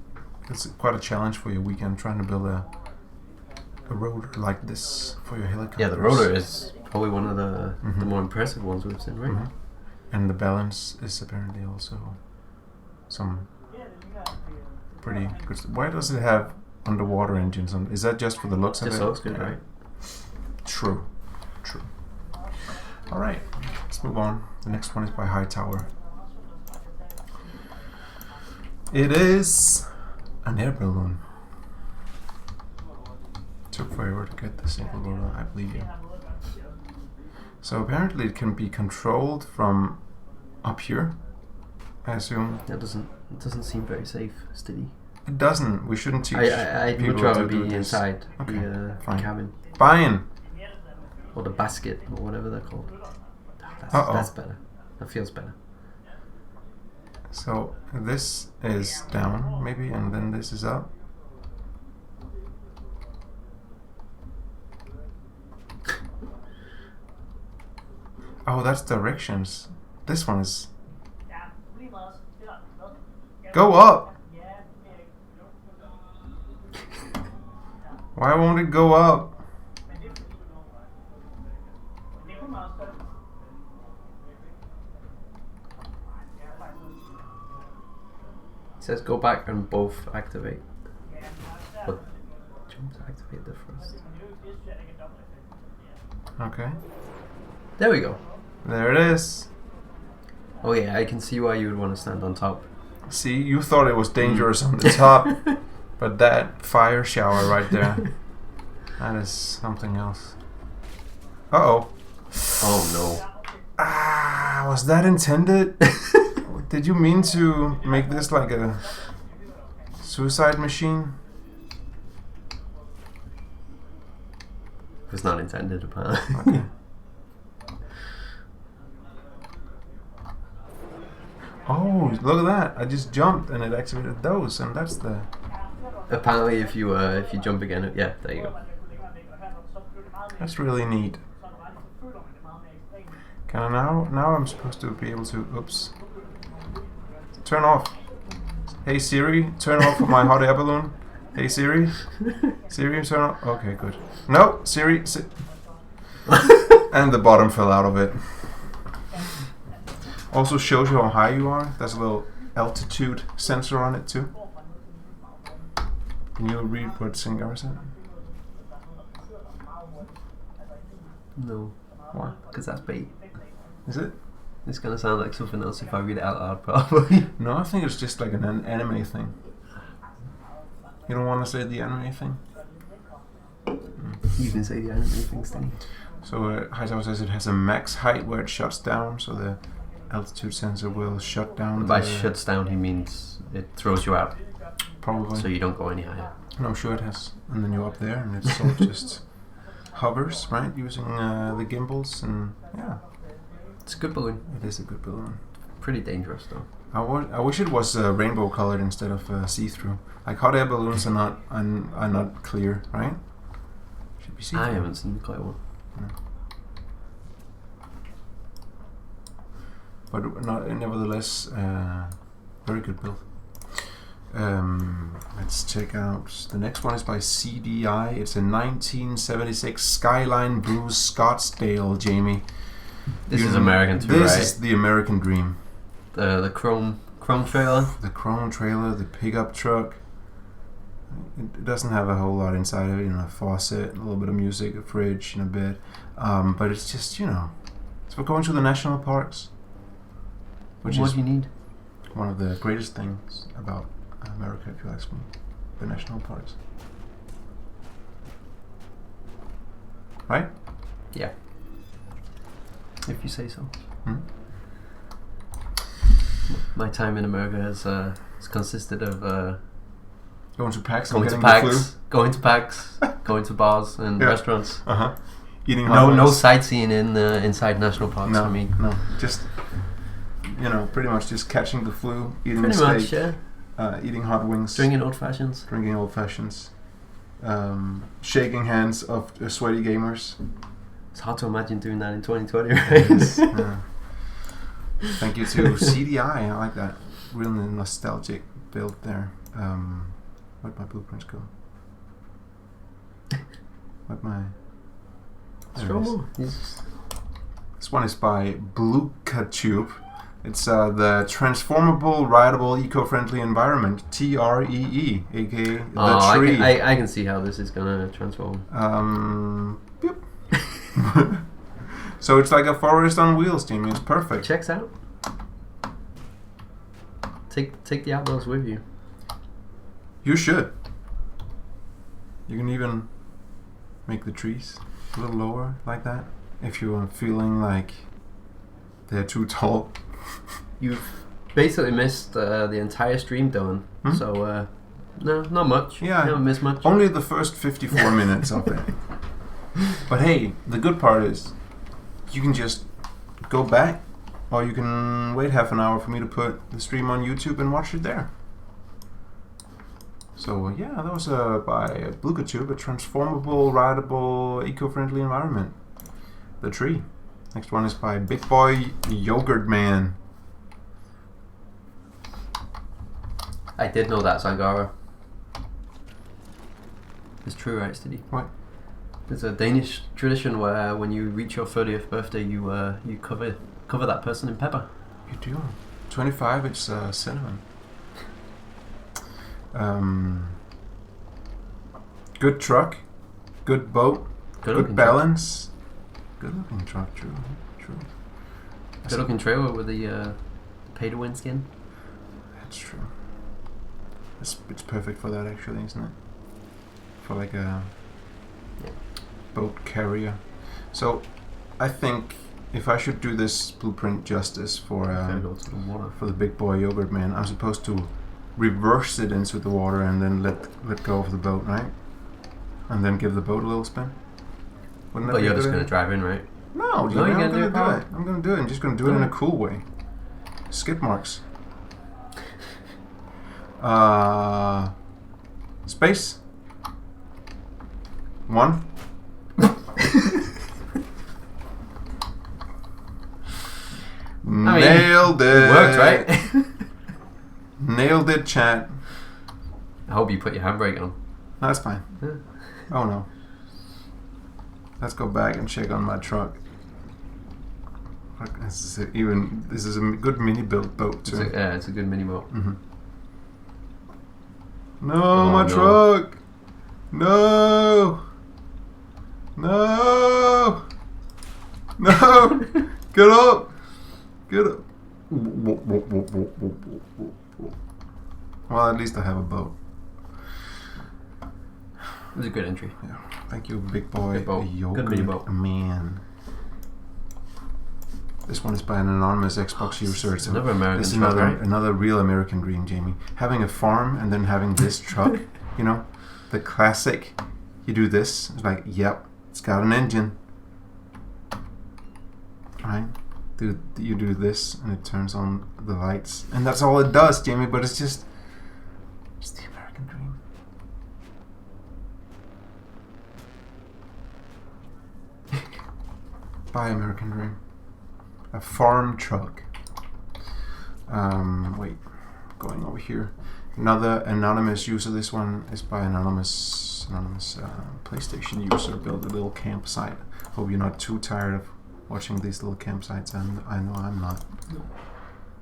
it's quite a challenge for your weekend trying to build a rotor like this for your helicopter. Yeah, the rotor is probably one of the more impressive ones we've seen, right? And the balance is apparently also some pretty good. Why does it have underwater engines on? Is that just for the looks of it? Just looks good, right? True. All right, let's move on. The next one is by Hightower. It is an air balloon. Took forever to get the single rotor, I believe you. So apparently it can be controlled from up here, I assume. It doesn't seem very safe, steady. It doesn't. We shouldn't teach I'd people much rather to do be this. inside Okay, the fine. cabin. Fine. Or the basket, or whatever they're called. That's better. That feels better. So this is down, maybe, and then this is up. Oh, that's directions. This one is... Go up! Why won't it go up? It says go back and both activate. But jump to activate the first. Okay. There we go. There it is. Oh yeah, I can see why you would want to stand on top. See, you thought it was dangerous on the top, but that fire shower right there, that is something else. Uh-oh. Oh no. Ah, was that intended? Did you mean to make this like a suicide machine? It's not intended, apparently. Okay. Oh, look at that! I just jumped and it activated those, and that's the... Apparently, if you jump again, yeah, there you go. That's really neat. Can I now I'm supposed to be able to... Oops. Turn off. Hey Siri, turn off my hot air balloon. Hey Siri. Siri, turn off. Okay, good. No, Siri. And the bottom fell out of it. Also shows you how high you are. There's a little altitude sensor on it too. Can you read what Singar said? No. Why? Because that's bait. Is it? It's gonna sound like something else if I read it out loud, probably. No, I think it's just like an anime thing. You don't want to say the anime thing? You can say the anime thing, Stinny. So Hightower says it has a max height where it shuts down, so the altitude sensor will shut down. By shuts down, he means it throws you out. Probably. So you don't go any higher. No, I'm sure it has. And then you're up there, and it's all just hovers, right? Using the gimbals, and yeah. It's a good balloon. It is a good balloon. Pretty dangerous, though. I wish it was rainbow colored instead of see-through. Like hot air balloons are not clear, right? Should be see-through. I haven't seen the clear one. No. But nevertheless, very good build. Let's check out the next one. Is by CDI. It's a 1976 Skyline Blues Scottsdale, Jamie. This is American too, this right? This is the American dream. The chrome trailer. The chrome trailer, the pickup truck. It doesn't have a whole lot inside of it. A faucet, a little bit of music, a fridge, and a bed. But it's just it's for going to the national parks. What do you need? One of the greatest things about America, if you ask me, the national parks. Right? Yeah. If you say so. Hmm? My time in America has consisted of going to PAX, going to PAX, going to bars and restaurants. Eating no sightseeing in inside national parks for me. No, just pretty much just catching the flu, eating pretty steak, much, yeah. Eating hot wings, drinking old fashions, shaking hands of sweaty gamers. It's hard to imagine doing that in 2020, right? Yeah. Thank you to CDI. I like that. Real nostalgic build there. Where'd my blueprints go? Where'd my... This one is by BlueCatube. It's the Transformable Rideable Eco-Friendly Environment, TREE, aka the tree. I can see how this is gonna transform. Yep. So it's like a forest on wheels, Jamie. It's perfect. Checks out. Take the outdoors with you. You should. You can even make the trees a little lower like that if you're feeling like they're too tall. You've basically missed the entire stream, Dylan. So no, not much. Yeah, you haven't missed much. Only the first 54 minutes of it. But hey, the good part is you can just go back, or you can wait half an hour for me to put the stream on YouTube and watch it there. So yeah, that was by BlueCatube, a transformable, rideable, eco-friendly environment. The tree. Next one is by Big Boy Yogurt Man. I did know that, Sangara. It's true, right, Stiddy? What? There's a Danish tradition where when you reach your 30th birthday, you cover that person in pepper. You do. 25, it's cinnamon. Good truck, good boat, good balance. Good looking truck, true. Good looking trailer with the pay-to-win skin. That's true. It's perfect for that, actually, isn't it? For like a boat carrier. So I think if I should do this blueprint justice for the Big Boy Yogurt Man, I'm supposed to reverse it into the water and then let go of the boat, right? And then give the boat a little spin. But you're just going to drive in, right? No, you're going to do it. I'm going to do it. I'm just going to do it in a cool way. Skid marks. Space. 1. Nailed it. It worked, right? Nailed it, chat. I hope you put your handbrake on. No, that's fine. Yeah. Oh no. Let's go back and check on my truck. This is a good mini built boat too. It's a good mini boat. Mm-hmm. No, my truck. No. No. No. Get up. Get up. Well, at least I have a boat. It was a good entry. Yeah. Thank you, big boy. Good boat. Yogurt Good mini boat. Man. This one is by an anonymous Xbox user. It's another American it's truck, right? another real American dream, Jamie. Having a farm and then having this truck, you know, the classic. You do this. It's like, yep, it's got an engine. Right? You do this and it turns on the lights. And that's all it does, Jamie, but it's just the American dream. Buy American dream. A farm truck. Wait, going over here. Another anonymous user. This one is by anonymous PlayStation user. Build a little campsite. Hope you're not too tired of watching these little campsites, and I know I'm not. No.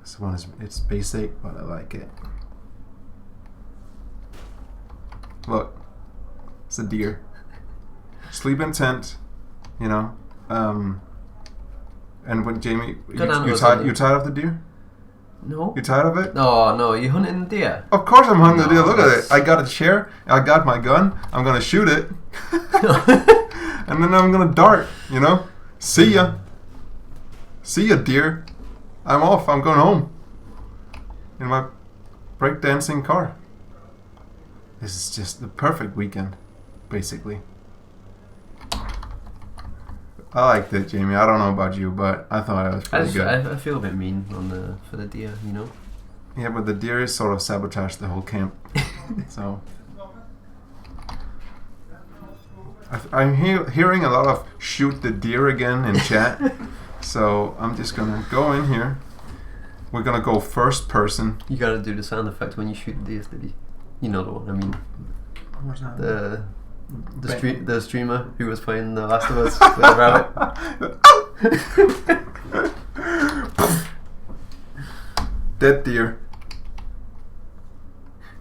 This one it's basic, but I like it. Look, it's a deer. Sleep in tent, you know. And when Jamie, you tired of the deer? No. You tired of it? No, you hunting deer? Of course I'm hunting the deer. Look at it. I got a chair. I got my gun. I'm gonna shoot it, and then I'm gonna dart. You know. See ya. See ya, deer. I'm off. I'm going home in my breakdancing car. This is just the perfect weekend, basically. I liked it, Jamie. I don't know about you, but I thought it was pretty good. I feel a bit mean for the deer, you know. Yeah, but the deer sort of sabotaged the whole camp. So I'm hearing a lot of shoot the deer again in chat. So I'm just gonna go in here. We're gonna go first person. You gotta do the sound effect when you shoot the deer, Stevie. You know the one. I mean, what's that? The streamer who was playing The Last of Us with the rabbit. Dead deer.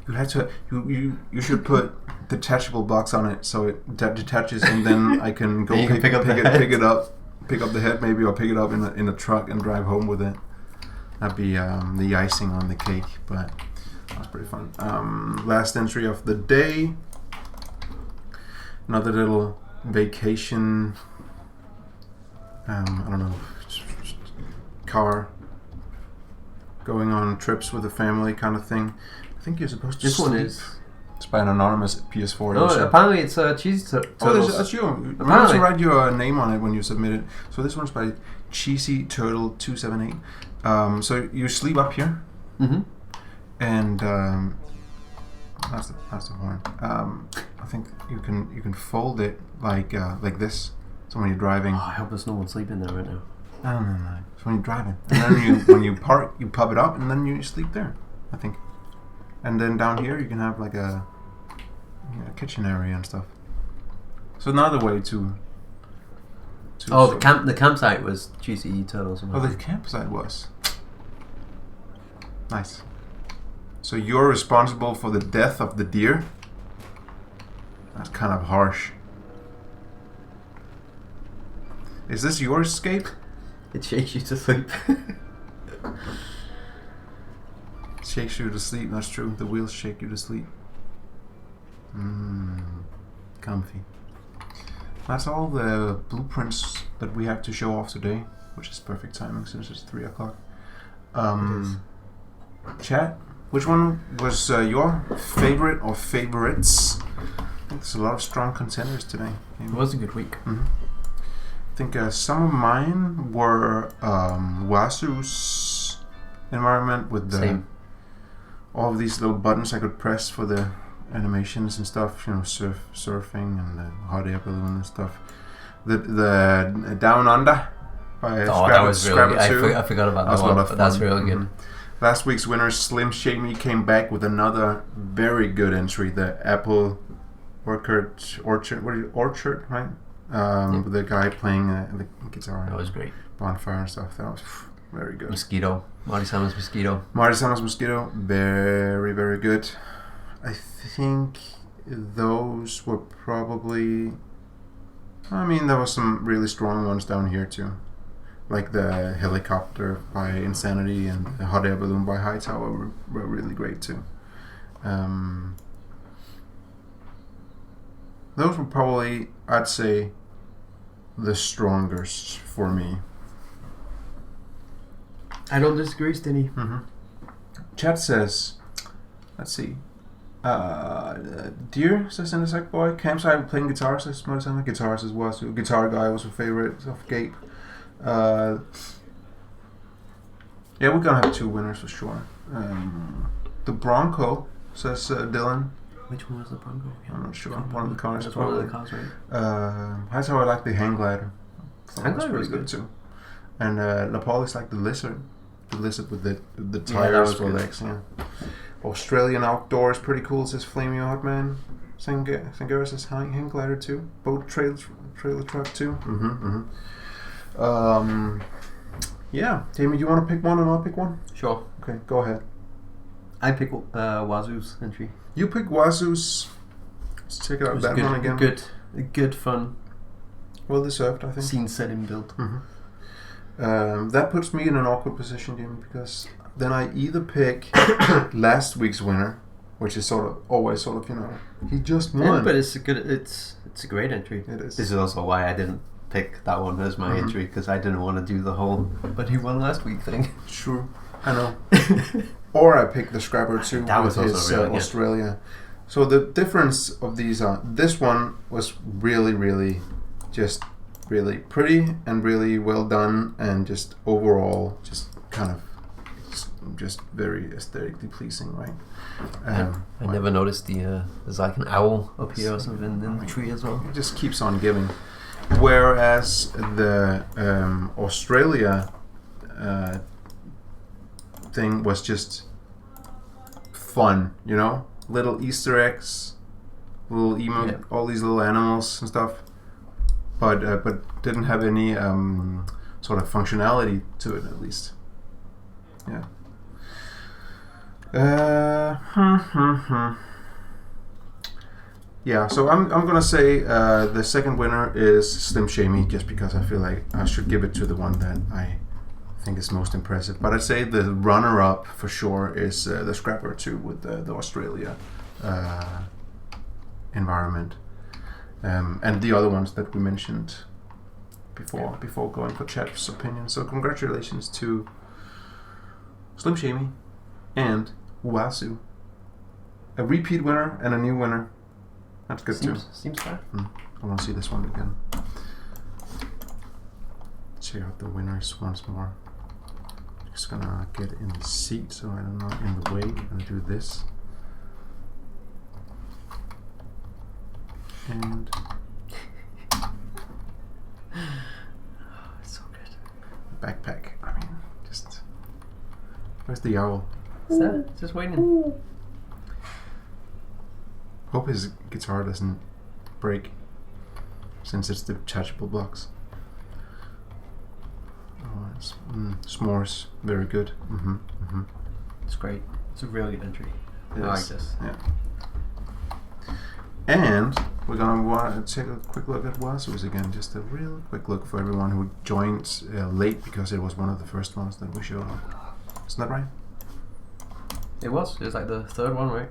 You have to. You should put detachable blocks on it so it detaches, and then I can go pick up the head maybe, or pick it up in a truck and drive home with it. That'd be the icing on the cake, but that was pretty fun. Last entry of the day. Another little vacation. I don't know. Car. Going on trips with the family, kind of thing. I think you're supposed to. This sleep. one is. It's by an anonymous PS4 No, user. apparently it's Cheesy Turtles. That's you. Remember to write your name on it when you submit it. So this one's by Cheesy Turtle 278. So you sleep up here, and that's the horn. I think you can fold it like this. So when you're driving. Oh, I hope there's no one sleeping there right now. No. So when you're driving, and then when you park, you pop it up, and then you sleep there. I think. And then down here you can have like a kitchen area and stuff. So another way to the campsite was Cheesy Turtles. Oh, the campsite was. Nice. So you're responsible for the death of the deer? That's kind of harsh. Is this your escape? It shakes you to sleep. Shakes you to sleep, that's true. The wheels shake you to sleep. Comfy. That's all the blueprints that we have to show off today, which is perfect timing since it's 3 o'clock. Chat, which one was your favorite or favorites? I think there's a lot of strong contenders today. It was a good week. I think some of mine were Wasu's environment with the all of these little buttons I could press for the animations and stuff. You know, surfing and the hot air balloon and stuff. The Down Under by that was really good. I forgot about that one, but that's really good. Last week's winner, Slim Shady, came back with another very good entry. The Apple Orchard, right? With the guy playing the guitar. That was great. Bonfire and stuff. That was very good. Mosquito. Marty Samus Mosquito. Very, very good. I think those were probably... I mean, there were some really strong ones down here too. like the helicopter by Insanity and the hot air balloon by Hightower were really great too. Those were probably, I'd say, the strongest for me. I don't disagree, Stinny. Chat says, let's see. Dear, says in the Sack Boy. Campsite playing guitar, says Motorsound. Guitars as well. So Guitar Guy was a favorite of Gabe. Yeah, we're gonna have 2 winners for sure. The Bronco, says Dylan. Which one was the Bronco? I'm not sure. One of the cars. That's one of the cars, right? That's how I like the hang glider. Hang glider pretty was good too. And Nepal is like the lizard. The lizard with the Yeah, tires that for was good. legs. Yeah. Australian outdoors, pretty cool. Says Flamey Hot Man. Sangera says hang glider too. Boat trailer truck too. Yeah, Jamie, do you want to pick one and I'll pick one? Sure. Okay, go ahead. I pick Wazoo's entry. You pick Wazoo's. Let's check out that one again. Good fun. Well deserved, I think. Scene setting build. That puts me in an awkward position, Jamie, because then I either pick last week's winner, which is always he just won. Yeah, but it's a good. It's a great entry. It is. This is also why I didn't pick that one as my entry, because I didn't want to do the whole "but he won last week" thing. True, I know. Or I picked the Scrapper too. That was with also his, really good. Australia. So the difference of these are this one was really, really, just really pretty and really well done, and just overall just kind of just very aesthetically pleasing, right? I never noticed there's like an owl up here or something in the tree as well. It just keeps on giving. Whereas the Australia thing was just fun, little Easter eggs, little emo, all these little animals and stuff, but didn't have any sort of functionality to it, at least. Yeah. Yeah, so I'm gonna say the second winner is Slim Shady, just because I feel like I should give it to the one that I think is most impressive. But I'd say the runner-up for sure is the Scrapper 2 with the Australia environment, and the other ones that we mentioned before going for chat's opinion. So congratulations to Slim Shady and Wazoo, a repeat winner and a new winner. That's good too. Seems fair. I want to see this one again. Check out the winners once more. Just gonna get in the seat so I'm not in the way. I'm gonna do this. And It's so good. backpack. I mean, just where's the owl? Is that just waiting? Hope his guitar doesn't break, since it's detachable blocks. Oh, s'mores, very good. It's great. It's a really good entry. It I like is. this. Yeah. And we're gonna take a quick look at Wazoo's again. Just a real quick look for everyone who joined late, because it was one of the first ones that we showed up. Isn't that right? It was like the third one, right?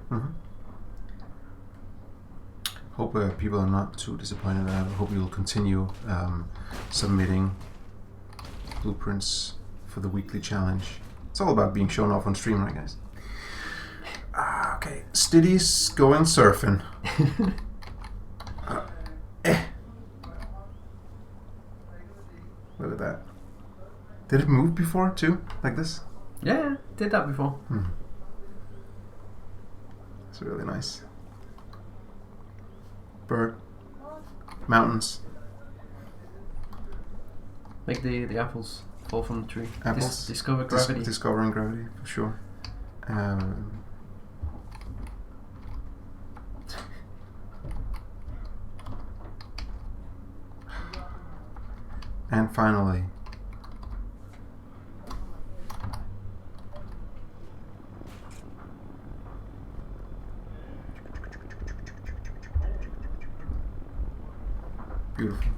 Hope people are not too disappointed. I hope you will continue submitting blueprints for the weekly challenge. It's all about being shown off on stream, right, guys? Okay, Stiddy's going surfing. Look at that. Did it move before too, like this? Yeah, did that before. It's really nice. Bird. Mountains. Make the apples fall from the tree. Apples. Discover gravity. Discovering gravity, for sure. And finally, beautiful.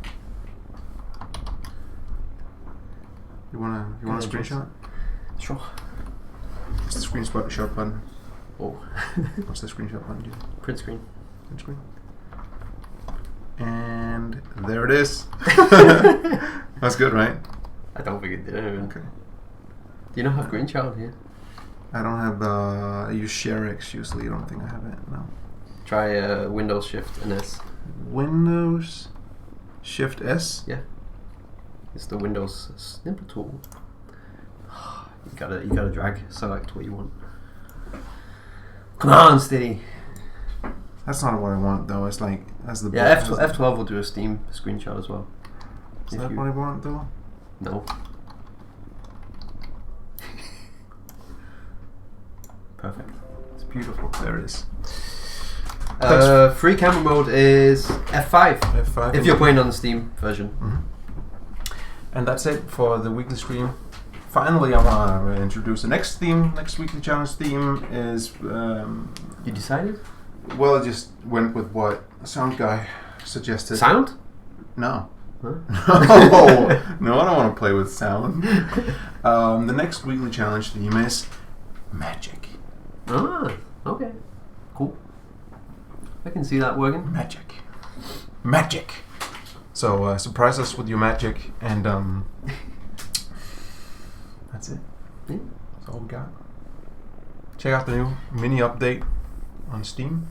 You want a screenshot? Sure. What's the screenshot button? Oh. What's the screenshot button do? Print screen. Print screen. And there it is. That's good, right? I don't think it did. Okay. Do you not have green child here? I don't have I use ShareX usually. I don't think I have it. No. Try Windows Shift and S. Windows Shift S. Yeah. It's the Windows snipper tool. You gotta drag select what you want. Come on, Steady. That's not what I want though. It's like that's the F12 will do a Steam screenshot as well. Is that what I want though? No. Perfect. It's beautiful. There it is. Free camera mode is F5. F5. If you're playing on the Steam version. Mm-hmm. And that's it for the weekly stream. Finally, I want to introduce the next theme. Next weekly challenge theme is. You decided? Well, I just went with what the sound guy suggested. Sound? No. Huh? No, I don't want to play with sound. The next weekly challenge theme is magic. Ah, okay. Cool. I can see that working. Magic. Magic. So, surprise us with your magic, and that's it. Yeah. That's all we got. Check out the new mini update on Steam,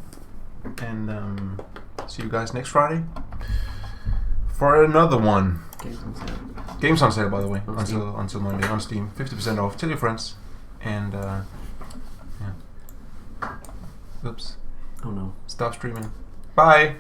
and see you guys next Friday for another one. Games on sale. Games on sale, by the way, On until Monday on Steam. 50% off. Tell your friends, and yeah. Oops. Oh no. Stop streaming. Bye.